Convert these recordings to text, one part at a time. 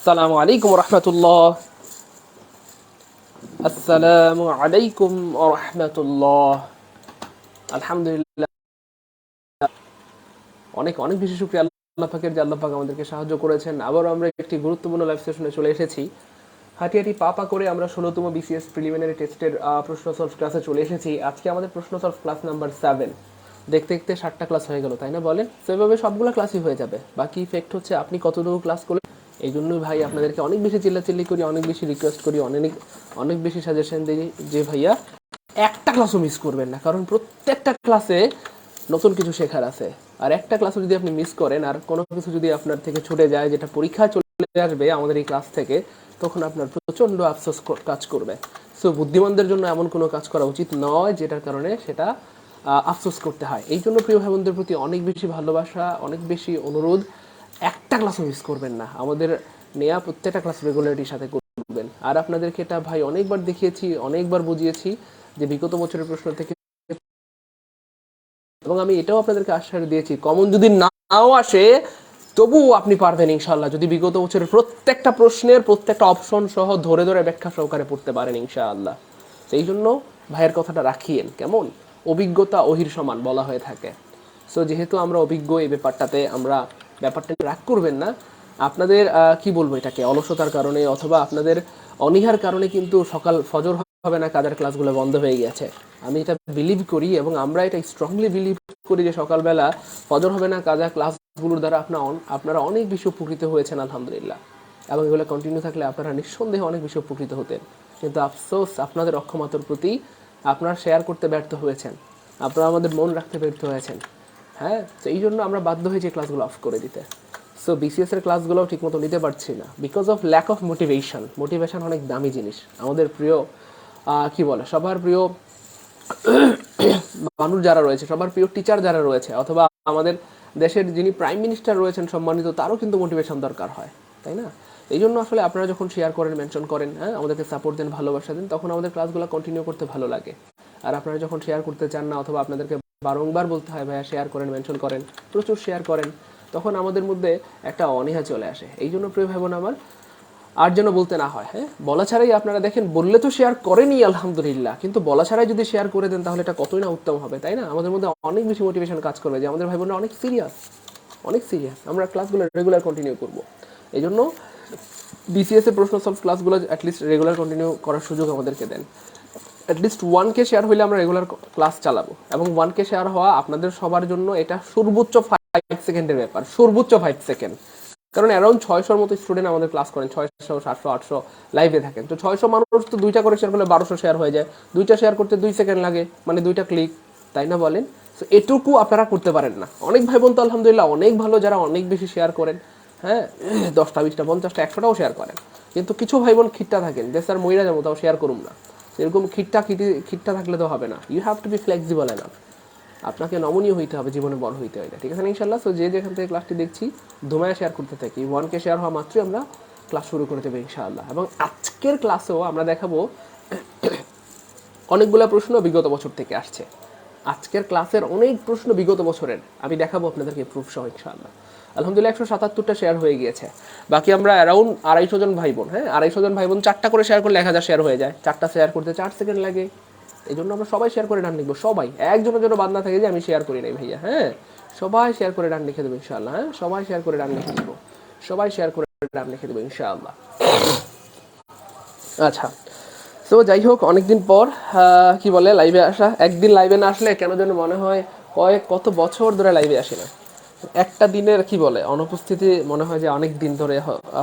আসসালামু আলাইকুম রহমতুল্লাহ। আসসালামু আলাইকুম রহমতুল্লাহ। আলহামদুলিল্লাহ, অনেক অনেক বেশি শুকরিয়া আল্লাহ পাকের যে আল্লাহ পাক আমাদেরকে সাহায্য করেছেন। আবারও আমরা একটি গুরুত্বপূর্ণ লাইভ সেশনে চলে এসেছি। হাঁটি হাঁটি পা পা করে আমরা 16তম বিসিএস প্রিলিমিনারি টেস্টের প্রশ্ন সলভ ক্লাসে চলে এসেছি। আজকে আমাদের প্রশ্ন সলভ ক্লাস নাম্বার 7। দেখতে দেখতে 7টা ক্লাস হয়ে গেল, তাই না বলেন? সেভাবে সবগুলো ক্লাসই হয়ে যাবে। বাকি ইফেক্ট হচ্ছে আপনি কতটুকু ক্লাস করলেন। এই জন্যই ভাই আপনাদেরকে অনেক বেশি চিল্লাচিল্লি করি, অনেক বেশি রিকোয়েস্ট করি, অনেক অনেক বেশি সাজেশন দিই যে ভাইয়া একটা ক্লাসও মিস করবেন না, কারণ প্রত্যেকটা ক্লাসে নতুন কিছু শেখার আছে। আর একটা ক্লাসও যদি আপনি মিস করেন আর কোনো কিছু যদি আপনার থেকে ছুটে যায়, যেটা পরীক্ষায় চলে আসবে আমাদের এই ক্লাস থেকে, তখন আপনার প্রচণ্ড আফসোস কাজ করবে। সো বুদ্ধিমানদের জন্য এমন কোনো কাজ করা উচিত নয় যেটার কারণে সেটা আফসোস করতে হয়। এই জন্য প্রিয় ভাই বোনদের প্রতি অনেক বেশি ভালোবাসা, অনেক বেশি অনুরোধ, একটা ক্লাসও মিস করবেন না। আমাদের নেয়া প্রত্যেকটা ক্লাস রেগুলারিটির সাথে করবেন। আর আপনাদেরকে এটা ভাই অনেকবার দেখিয়েছি, অনেকবার বুঝিয়েছি যে বিগত বছরের প্রশ্ন থেকে, এবং আমি এটাও আপনাদেরকে আশ্বাস দিয়েছি কমন যদি নাও আসে তবুও আপনি পারবেন ইনশাআল্লাহ, যদি বিগত বছরের প্রত্যেকটা প্রশ্নের প্রত্যেকটা অপশন সহ ধরে ধরে ব্যাখ্যা সহকারে পড়তে পারেন ইনশাআল্লাহ। সেই জন্য ভাইয়ের কথাটা রাখিয়েন, কেমন? অভিজ্ঞতা অহির সমান বলা হয়ে থাকে। সো যেহেতু আমরা অভিজ্ঞ এই ব্যাপারটাতে, আমরা ব্যাপারটা রাগ করবেন না। আপনাদের কি বলবো, এটাকে অলসতার কারণে অথবা আপনাদের অনীহার কারণে কিন্তু সকাল ফজর হবে না, কাজের ক্লাসগুলো বন্ধ হয়ে গেছে। আমি এটা বিলিভ করি এবং আমরা এটা স্ট্রংলি বিলিভ করি যে সকালবেলা ফজর হবে না, কাজা ক্লাসগুলোর দ্বারা আপনারা অনেক বেশি উপকৃত হয়েছেন আলহামদুলিল্লাহ। এবং এগুলো কন্টিনিউ থাকলে আপনারা নিঃসন্দেহে অনেক বেশি উপকৃত হতেন। কিন্তু আফসোস আপনাদের অক্ষমতার প্রতি, আপনারা শেয়ার করতে ব্যর্থ হয়েছেন, আপনারা আমাদের মন রাখতে ব্যর্থ হয়েছেন। হ্যাঁ, তো এই জন্য আমরা বাধ্য হয়েছি ক্লাসগুলো অফ করে দিতে। সো বিসিএস এর ক্লাসগুলোও ঠিকমতো নিতে পারছি না because of lack of motivation. Motivation অনেক দামি জিনিস। আমাদের প্রিয় কি বলে, সবার প্রিয় মানুষ যারা রয়েছে, সবার প্রিয় টিচার যারা রয়েছে, অথবা আমাদের দেশের যিনি প্রাইম মিনিস্টার রয়েছেন সম্মানিত, তারও কিন্তু মোটিভেশন দরকার হয়, তাই না? এই জন্য আসলে আপনারা যখন শেয়ার করেন, মেনশন করেন, হ্যাঁ, আমাদেরকে সাপোর্ট দেন, ভালোবাসা দেন, তখন আমাদের ক্লাসগুলো কন্টিনিউ করতে ভালো লাগে। আর আপনারা যখন শেয়ার করতে চান না, অথবা আপনাদেরকে বারংবার বলতে হয় ভাইয়া শেয়ার করেন, মেনশন করেন, প্রচুর শেয়ার করেন, তখন আমাদের মধ্যে একটা অনীহা চলে আসে। এই জন্য প্রিয় ভাই বোন আমার, আর যেন বলতে না হয়। হ্যাঁ, বলা ছাড়াই আপনারা দেখেন, বললে তো শেয়ার করেনি আলহামদুলিল্লাহ, কিন্তু বলা ছাড়াই যদি শেয়ার করে দেন তাহলে এটা কতই না উত্তম হবে, তাই না? আমাদের মধ্যে অনেক বেশি মোটিভেশন কাজ করবে যে আমাদের ভাই বোনরা অনেক সিরিয়াস, অনেক সিরিয়াস, আমরা ক্লাসগুলো রেগুলার কন্টিনিউ করব। এই জন্য বিসিএস এর প্রশ্ন সলভ ক্লাসগুলো অ্যাটলিস্ট রেগুলার কন্টিনিউ করার সুযোগ আমাদেরকে দেন। অ্যাটলিস্ট 1K শেয়ার হইলে আমরা রেগুলার ক্লাস চালাবো, এবং 1K শেয়ার হওয়া আপনাদের সবার জন্য এটা সর্বোচ্চ 5 সেকেন্ডের ব্যাপার, সর্বোচ্চ 5 সেকেন্ড। কারণ অ্যারাউন্ড 600-র মতো স্টুডেন্ট আমাদের ক্লাস করেন, 600, 700, 800 লাইভে থাকেন। তো 600 মানুষ তো 2টা করে শেয়ার করলে 1200 শেয়ার হয়ে যায়। 2টা শেয়ার করতে 2 সেকেন্ড লাগে, মানে 2টা ক্লিক, তাই না বলেন? তো এটুকু আপনারা করতে পারেন না। অনেক ভাই বোন তো আলহামদুলিল্লাহ অনেক ভালো, যারা অনেক বেশি শেয়ার করেন, হ্যাঁ, 10টা 20টা 50টা 100টাও শেয়ার করেন। কিন্তু কিছু ভাই বোন খিট্টা থাকেন যে স্যার মহিলা যাবো তাও শেয়ার করুন না। এরকম খিট্টা থাকলে তো হবে না। You have to be flexible enough. আপনাকে নমনীয় হইতে হবে, জীবনে বড় হইতে হয় না, ঠিক আছে না ইনশাল্লাহ? সো যে যেখান থেকে ক্লাসটি দেখছি ধুমায় শেয়ার করতে থাকি। 1K শেয়ার হওয়া মাত্রই আমরা ক্লাস শুরু করে দেবো ইনশাআল্লাহ। এবং আজকের ক্লাসেও আমরা দেখাবো অনেকগুলো প্রশ্ন বিগত বছর থেকে আসছে। আজকের ক্লাসের অনেক প্রশ্ন বিগত বছরের আমি দেখাবো আপনাদেরকে প্রুফ সহ ইনশাআল্লাহ। আলহামদুলিল্লাহ 177টা শেয়ার হয়ে গিয়েছে। বাকি আমরা অ্যারাউন্ড 250 জন ভাই বোন, হ্যাঁ, 250 জন ভাই বোন 4টা করে শেয়ার করলে 1000 শেয়ার হয়ে যায়। 4টা শেয়ার করতে 4 সেকেন্ড লাগে। এই জন্য আমরা সবাই শেয়ার করে ডান লিখবো, সবাই, একজনের জন্য বাদ না থাকে যে আমি শেয়ার করি নাই ভাইয়া। হ্যাঁ, সবাই শেয়ার করে ডান লিখে দেবো ইনশাআল্লাহ। হ্যাঁ, সবাই শেয়ার করে ডান লিখে দেবো, সবাই শেয়ার করে ডান লিখে দেবো ইনশাআল্লাহ। আচ্ছা, তো যাই হোক, অনেকদিন পর কি বলে লাইভে আসা। একদিন লাইভে না আসলে কেন যেন মনে হয় কত বছর ধরে লাইভে আসি না। একটা দিনের কি বলে অনুপস্থিতি মনে হয় যে অনেক দিন ধরে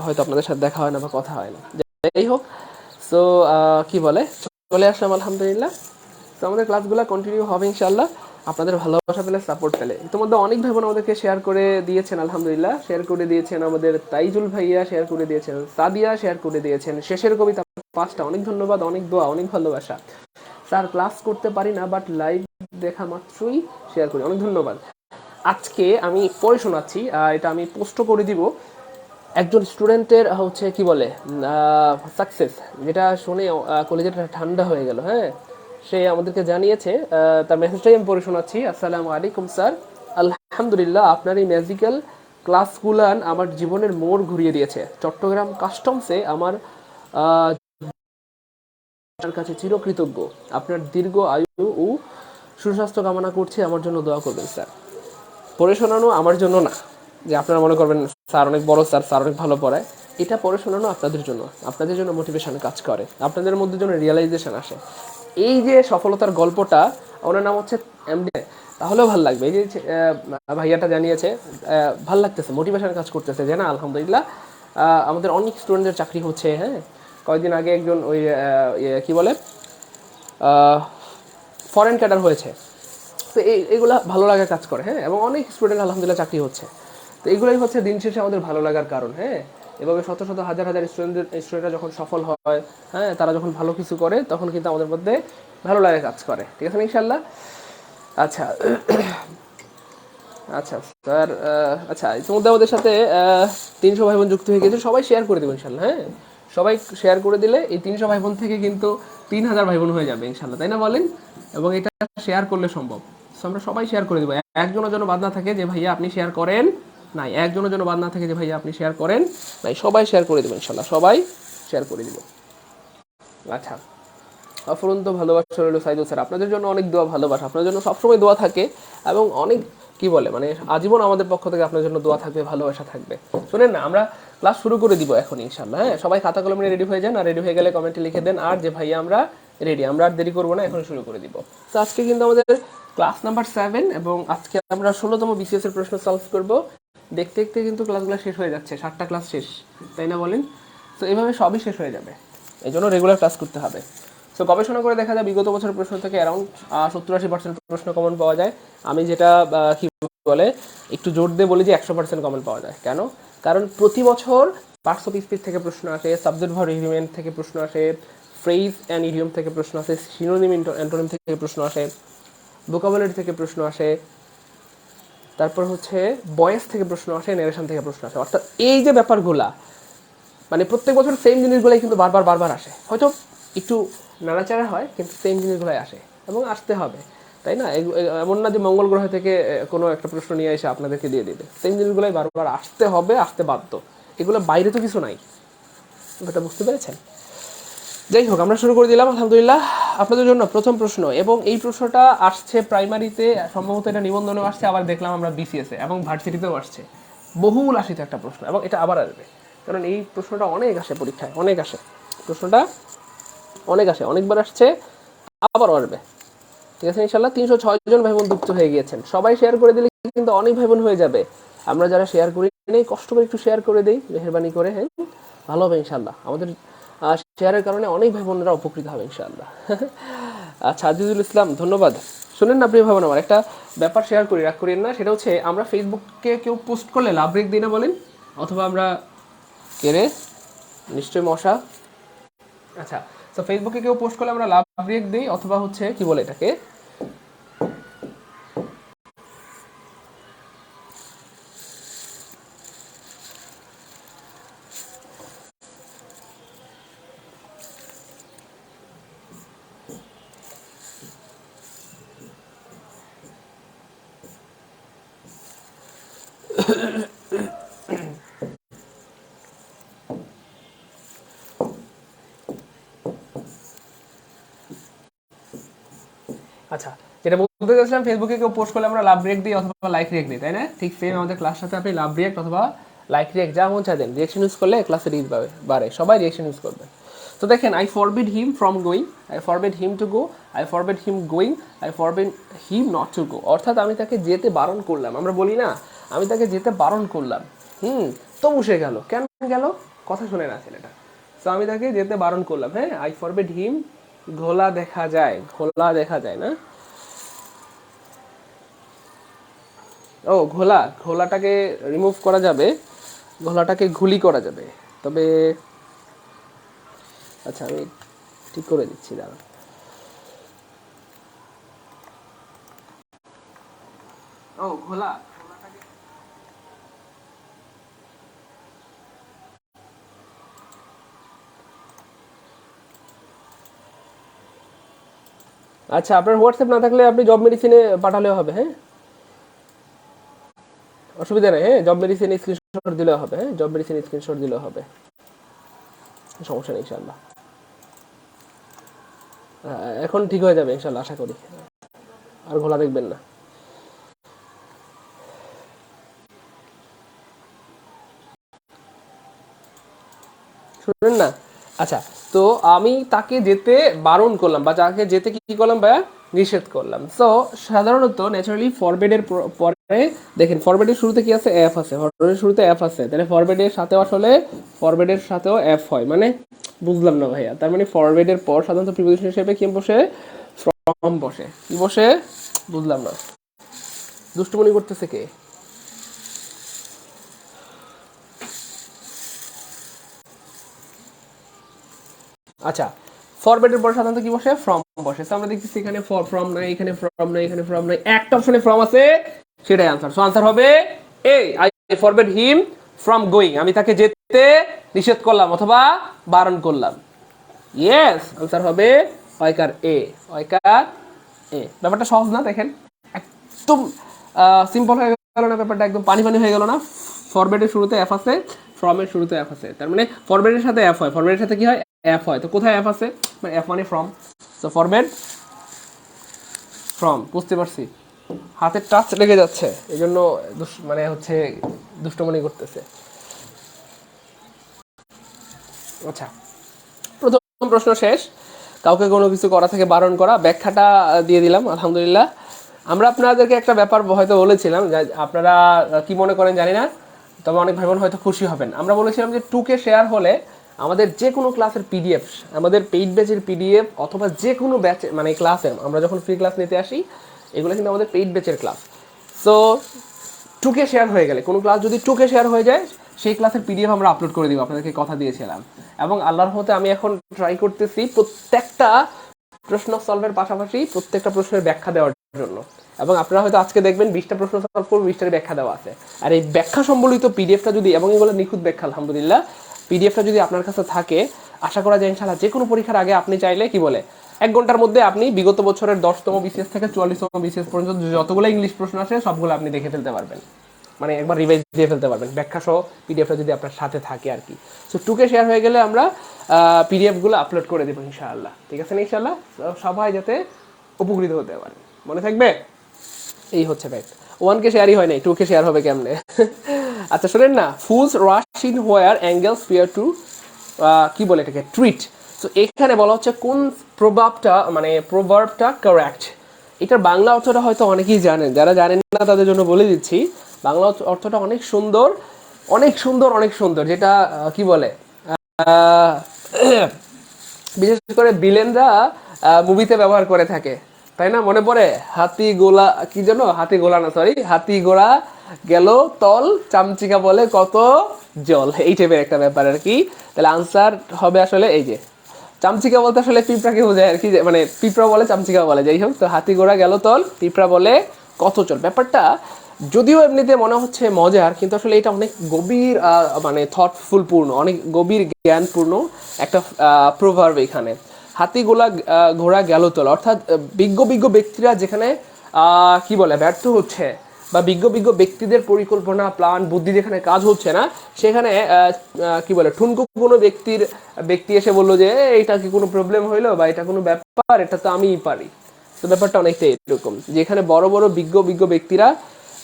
হয়তো আপনাদের সাথে দেখা হয় না বা কথা হয় না। যাই হোক, সো কি বলে চলে আসলাম আলহামদুলিল্লাহ। তো আমাদের ক্লাসগুলো কন্টিনিউ হবে ইনশাআল্লাহ, আপনাদের ভালোবাসা পেলে, সাপোর্ট পেলে। ইতিমধ্যে অনেক ভাই বোন আমাদেরকে শেয়ার করে দিয়েছেন আলহামদুলিল্লাহ। শেয়ার করে দিয়েছেন আমাদের তাইজুল ভাইয়া, শেয়ার করে দিয়েছেন সাদিয়া, শেয়ার করে দিয়েছেন শেষের কবিতা 5টা। অনেক ধন্যবাদ, অনেক দোয়া, অনেক ভালোবাসা। স্যার ক্লাস করতে পারি না বাট লাইভ দেখা মাত্রই শেয়ার করি, অনেক ধন্যবাদ। আজকে আমি পড়ে শোনাচ্ছি, এটা আমি পোস্ট করে দিব। একজন স্টুডেন্টের হচ্ছে কি বলে সাকসেস, যেটা শুনে কলেজেটা ঠান্ডা হয়ে গেল। হ্যাঁ, সে আমাদেরকে জানিয়েছে, তার মেসেজটাই আমি পড়ে শোনাচ্ছি। আসসালামু আলাইকুম স্যার, আলহামদুলিল্লাহ আপনার এই ম্যাজিক্যাল ক্লাসগুলান আমার জীবনের মোড় ঘুরিয়ে দিয়েছে। চট্টগ্রাম কাস্টমসে আমার আহ, আপনার কাছে চিরকৃতজ্ঞ। আপনার দীর্ঘ আয়ু ও সুস্বাস্থ্য কামনা করছি, আমার জন্য দোয়া করবেন স্যার। পড়ে শোনানো আমার জন্য না, যে আপনারা মনে করবেন স্যার অনেক বড়, স্যার অনেক ভালো পড়ায়। এটা পড়ে শোনানো আপনাদের জন্য, আপনাদের জন্য মোটিভেশন কাজ করে, আপনাদের মধ্যে জন্য রিয়েলাইজেশন আসে। এই যে সফলতার গল্পটা, ওনার নাম হচ্ছে এমডি, তাহলেও ভাল লাগবে। এই যে ভাইয়াটা জানিয়েছে, ভাল লাগতেছে, মোটিভেশন কাজ করতেছে যে না আলহামদুলিল্লাহ আমাদের অনেক স্টুডেন্টদের চাকরি হচ্ছে। হ্যাঁ, কয়েকদিন আগে একজন ওই কি বলে ফরেন ক্যাডার হয়েছে। তো এইগুলা ভালো লাগা কাজ করে। হ্যাঁ, এবং অনেক স্টুডেন্ট আলহামদুলিল্লাহ চাকরি হচ্ছে। তো এগুলোই হচ্ছে দিন শেষে আমাদের ভালো লাগার কারণ। হ্যাঁ, এভাবে শত শত হাজার হাজার স্টুডেন্টরা যখন সফল হয়, হ্যাঁ, তারা যখন ভালো কিছু করে, তখন কিন্তু আমাদের মধ্যে ভালো লাগা কাজ করে। ঠিক আছে ইনশাল্লাহ। আচ্ছা আচ্ছা স্যার, আচ্ছা ইতিমধ্যে আমাদের সাথে 300 ভাই বোন যুক্ত হয়ে গেছে, সবাই শেয়ার করে দেবো ইনশাল্লাহ। হ্যাঁ, সবাই শেয়ার করে দিলে এই 300 ভাই বোন থেকে কিন্তু 3000 ভাই বোন হয়ে যাবে ইনশাল্লাহ, তাই না বলেন? এবং এটা শেয়ার করলে সম্ভব। সো আমরা সবাই শেয়ার করে দেবো। একজনের জন্য বাদ না থাকে যে ভাইয়া আপনি শেয়ার করেন নাই, একজনের জন্য বাদ না থাকে যে ভাইয়া আপনি শেয়ার করেন নাই, সবাই শেয়ার করে দেবো ইনশাল্লাহ, সবাই শেয়ার করে দিব। আচ্ছা, অফুরন্ত ভালোবাসা রইল সাইদুল স্যার, আপনাদের জন্য অনেক দোয়া ভালোবাসা, আপনার জন্য সবসময় দোয়া থাকে। এবং অনেক কি বলে মানে আজীবন আমাদের পক্ষ থেকে আপনার জন্য দোয়া থাকবে, ভালোবাসা থাকবে। শুনেন না, আমরা ক্লাস শুরু করে দিব এখন ইনশাল্লাহ। হ্যাঁ, সবাই খাতা কলম নিয়ে রেডি হয়ে যান, আর রেডি হয়ে গেলে কমেন্টে লিখে দেন আর যে ভাইয়া আমরা রেডি, আমরা আর দেরি করবো না, এখন শুরু করে দিব। তো আজকে কিন্তু আমাদের ক্লাস নাম্বার 7, এবং আজকে আমরা 16তম বিসিএস এর প্রশ্ন সলভ করব। দেখতে দেখতে কিন্তু ক্লাসগুলো শেষ হয়ে যাচ্ছে, 7টা ক্লাস শেষ, তাই না বলেন? তো এইভাবে সবই শেষ হয়ে যাবে, এই জন্য রেগুলার ক্লাস করতে হবে। সো গবেষণা করে দেখা যায় বিগত বছরের প্রশ্ন থেকে অ্যারাউন্ড 70-80% প্রশ্ন কমন পাওয়া যায়। আমি যেটা কি বলে একটু জোর দিয়ে বলি যে 100% কমন পাওয়া যায়। কেন? কারণ প্রতি বছর পার্টস অফ স্পিচ থেকে প্রশ্ন আসে, সাবজেক্ট ভার্ব এগ্রিমেন্ট থেকে প্রশ্ন আসে, ফ্রেজ অ্যান্ড ইডিয়ম থেকে প্রশ্ন আসে, সিনোনিম অ্যান্টোনিম থেকে প্রশ্ন আসে, ভোকাবুলারি থেকে প্রশ্ন আসে, তারপর হচ্ছে ভয়েস থেকে প্রশ্ন আসে, ন্যারেশন থেকে প্রশ্ন আসে। অর্থাৎ এই যে ব্যাপারগুলা মানে প্রত্যেক বছর সেম জিনিসগুলোই কিন্তু বারবার বারবার আসে, হয়তো একটু নাড়াচাড়া হয়, কিন্তু সেম জিনিসগুলোই আসে এবং আসতে হবে, তাই না? এমন না যে মঙ্গল গ্রহ থেকে কোনো একটা প্রশ্ন নিয়ে এসে আপনাদেরকে দিয়ে দেবে, সেম জিনিসগুলোই বারবার আসতে হবে, আসতে বাধ্য। এগুলো বাইরে তো কিছু নাই, এটা বুঝতে পেরেছেন? যাই হোক, আমরা শুরু করে দিলাম আলহামদুলিল্লাহ। আপনাদের জন্য প্রথম প্রশ্ন, এবং এই প্রশ্নটা আসছে প্রাইমারিতে, সম্ভবত এটা নিবন্ধনেও আসছে, আবার দেখলাম আমরা বিসিএস এ এবং ভার্সিটিতেও আসছে। বহুল আসিত একটা প্রশ্ন, এবং এটা আবার আসবে, কারণ এই প্রশ্নটা অনেক আসে পরীক্ষায়, অনেক আসে প্রশ্নটা, অনেক আসে, অনেকবার আসছে, আবারও আসবে। ঠিক আছে ইনশাল্লাহ। 306 জন ভাই বোন যুক্ত হয়ে গিয়েছেন, সবাই শেয়ার করে দিলে কিন্তু অনেক ভাই বোন হয়ে যাবে। আমরা যারা শেয়ার করি নেই, কষ্ট করে একটু শেয়ার করে দেই মেহরবানি করে। হ্যাঁ, ভালো হবে ইনশাল্লাহ, আমাদের শেয়ারের কারণে অনেক ভাই বোনরা উপকৃত হবে ইনশাআল্লাহ। আচ্ছা, আজিজুল ইসলাম ধন্যবাদ। শুনেন না প্রিয় ভাই বোন আমার, একটা ব্যাপার শেয়ার করি, রাগ করেন না। সেটা হচ্ছে আমরা ফেসবুকে কেউ পোস্ট করলে লাভ ব্রেক দিই না বলেন? অথবা আমরা কেড়ে নিশ্চয় মশা। আচ্ছা, তো ফেসবুকে কেউ পোস্ট করলে আমরা লাভ ব্রেক দিই, অথবা হচ্ছে কি বলে এটাকে, আচ্ছা যেটা বলতে চাইছিলাম, ফেসবুকে কেউ পোস্ট করলে আমরা লাভ রিয়েক্ট দিই অথবা লাইক রিয়েক্ট দিই, তাই না? ঠিক সেম আমাদের ক্লাস সাথে আপনি লাভ রিয়েক্ট অথবা লাইক রিয়েক্ট যা মন চাই দেন। রিয়েকশন ইউজ করলে ক্লাসে রিচ বাড়ে, সবাই রিয়েকশন ইউজ করবে। তো দেখেন, I forbid him from going, I forbid him to go, I forbid him going, I forbid him not to go. অর্থাৎ আমি তাকে যেতে বারণ করলাম, আমরা বলি না আমি তাকে যেতে বারণ করলাম, তবু সে গেল। কেন গেল? কথা শুনে না ছেলেটা। তো আমি তাকে যেতে বারণ করলাম। হ্যাঁ, আই ফরবিড হিম, ঘোলা দেখা যায়, ঘোলা দেখা যায় না? ও ঘোলা, ঘোলাটাকে রিমুভ করা যাবে, ঘোলাটাকে ঘুলি করা যাবে, তবে আচ্ছা আমি ঠিক করে দিচ্ছি, দাঁড়ান। ও ঘোলা, আচ্ছা আপনার হোয়াটসঅ্যাপ না থাকলে আপনি জব মেডিসিনে পাঠালেও হবে। হ্যাঁ, অসুবিধা নেই, হ্যাঁ জব মেডিসিন স্ক্রিনশট দিলেও হবে, হ্যাঁ জব মেডিসিন স্ক্রিনশট দিলেও হবে, সমস্যা নেই ইনশাল্লাহ। এখন ঠিক হয়ে যাবে ইনশাল্লাহ, আশা করি আর ঘোলা দেখবেন না। শুনেন না, আচ্ছা, তো আমি তাকে যেতে বারণ করলাম বা তাকে যেতে কি করলাম ভাইয়া, নিষেধ করলাম। সো সাধারণত ন্যাচারালি ফরবেডের পরে দেখেন ফরবেডের শুরুতে কি আছে, এফ আছে, ফরবেডের শুরুতে এফ আছে, তাহলে ফরবেডের সাথেও আসলে ফরবেডের সাথেও এফ হয়, মানে বুঝলাম না ভাইয়া, তার মানে ফরবেডের পর সাধারণত প্রিপোজিশন হিসেবে কি বসে, ফ্রম বসে, কি বসে বুঝলাম না, দুষ্টুমনি করতেছে কে? আচ্ছা, ফরম্যাটের পর সাধারণত কি বসে, ফ্রম বসে। তো আমরা দেখতেছি এখানে ফ্রম নাই, এখানে ফ্রম নাই, এখানে ফ্রম নাই, একটা অপশনে ফ্রম আছে, সেটাই আনসার। সো আনসার হবে A, I forbade him from going, আমি তাকে যেতে নিষেধ করলাম অথবা বারণ করলাম। ইয়েস, আনসার হবে অয়কার এ, অয়কার এ। ব্যাপারটা সহজ না? দেখেন একদম সিম্পল হয়ে গেল না ব্যাপারটা, একদম পানি পানি হয়ে গেল না? ফরম্যাটের শুরুতে এফ আছে, ফ্রমের শুরুতে এফ আছে, তার মানে ফরম্যাটের সাথে এফ হয়, ফরম্যাটের সাথে কি হয়, এফ হয়। তো কোথায় এফ আছে, মানে এফ মানে ফ্রম, তো ফরম্যাট ফ্রম, বুঝতে পারছি। হাতের টাচ লেগে যাচ্ছে, এই জন্য মানে হচ্ছে দুষ্টমনি করতেছে। আচ্ছা, প্রথম প্রশ্ন শেষ, কাউকে কোনো কিছু করা থেকে বারণ করা, ব্যাখ্যাটা দিয়ে দিলাম আলহামদুলিল্লাহ। আমরা আপনাদেরকে একটা ব্যাপার হয়তো বলেছিলাম, যে আপনারা কি মনে করেন জানি না, তবে অনেক ভাই বোন হয়তো খুশি হবেন। আমরা বলেছিলাম যে 2K শেয়ার হলে আমাদের যে কোনো ক্লাসের পিডিএফ, আমাদের পেইড ব্যাচের পিডিএফ অথবা যে কোনো ব্যাচ মানে ক্লাসের, আমরা যখন ফ্রি ক্লাস নিতে আসি, এগুলো কিন্তু আমাদের পেইড ব্যাচের ক্লাস। সো 2K শেয়ার হয়ে গেলে, কোনো ক্লাস যদি 2K শেয়ার হয়ে যায়, সেই ক্লাসের পিডিএফ আমরা আপলোড করে দিব, আপনাদেরকে কথা দিয়েছিলাম। এবং আল্লাহর মতে আমি এখন ট্রাই করতেছি প্রত্যেকটা প্রশ্ন সলভের পাশাপাশি প্রত্যেকটা প্রশ্নের ব্যাখ্যা দেওয়ার জন্য। এবং আপনারা হয়তো আজকে দেখবেন 20টা প্রশ্ন সলভ করবো, 20টার ব্যাখ্যা দেওয়া আছে। আর এই ব্যাখ্যা সম্বলিত পিডিএফটা যদি, এবং এগুলো নিখুঁত ব্যাখ্যা আলহামদুলিল্লাহ, পিডিএফটা যদি আপনার কাছে থাকে, আশা করা যায় ইনশাআল্লাহ যে কোনো পরীক্ষার আগে আপনি চাইলে কি বলে 1 ঘন্টার মধ্যে আপনি বিগত বছরের 10তম বিসিএস থেকে 44তম বিসিএস পর্যন্ত যতগুলো ইংলিশ প্রশ্ন আছে সবগুলো আপনি দেখে ফেলতে পারবেন, মানে একবার রিভাইজ দিয়ে ফেলতে পারবেন, ব্যাখ্যা সহ পিডিএফটা যদি আপনার সাথে থাকে আর কি। সো 2K শেয়ার হয়ে গেলে আমরা পিডিএফগুলো আপলোড করে দেবো ইনশাআল্লাহ, ঠিক আছে না ইনশাআল্লাহ? সবাই যাতে উপকৃত হতে পারে, মনে থাকবে। এই হচ্ছে ফ্যাক্ট। 1K শেয়ারই হয় নাই, 2K শেয়ার হবে কেমনে? আচ্ছা শোনেন না, fools rush in where angels fear to, কি বলে এটাকে, ট্রিট। সো এখানে বলা হচ্ছে কোন প্রভাবটা, মানে প্রভাবটা কারেক্ট। এটার বাংলা অর্থটা হয়তো অনেকেই জানেন, যারা জানেন না তাদের জন্য বলে দিচ্ছি। বাংলা অর্থটা অনেক সুন্দর, অনেক সুন্দর, অনেক সুন্দর, যেটা কি বলে, বিশেষ করে বিলেনরা মুভিতে ব্যবহার করে থাকে, তাই না? মনে পড়ে হাতি গোলা, কি যেন, হাতি গোলা না, সরি, হাতি গোড়া গেল তল, চামচিকা বলে কত জল, এই টাইপের একটা ব্যাপার আর কি। তাহলে আনসার হবে আসলে এই যে, চামচিকা বলতে আসলে পিঁপড়াকে বোঝায় আর কি, মানে পিঁপড়া বলে চামচিকা বলে, যাই হোক। তো হাতি গোড়া গেল তল, পিঁপড়া বলে কত চল। ব্যাপারটা যদিও এমনিতে মনে হচ্ছে মজার, কিন্তু আসলে এটা অনেক গভীর, মানে থটফুল পূর্ণ, অনেক গভীর জ্ঞানপূর্ণ একটা প্রভাব এখানে। হাতি গোলা ঘোড়া গেল তল, অর্থাৎ বিজ্ঞ বিজ্ঞ ব্যক্তিরা যেখানে কি বলে ব্যর্থ হচ্ছে, বা বিজ্ঞ বিজ্ঞ ব্যক্তিদের পরিকল্পনা প্ল্যান বুদ্ধি যেখানে কাজ হচ্ছে না, সেখানে কি বলে ঠুনকো কোনো ব্যক্তি এসে বললো যে এটা কি কোনো প্রবলেম হইলো, বা এটা কোনো ব্যাপার, এটা তো আমিই পারি। তো ব্যাপারটা অনেকটা এরকম, যেখানে বড় বড় বিজ্ঞ বিজ্ঞ ব্যক্তিরা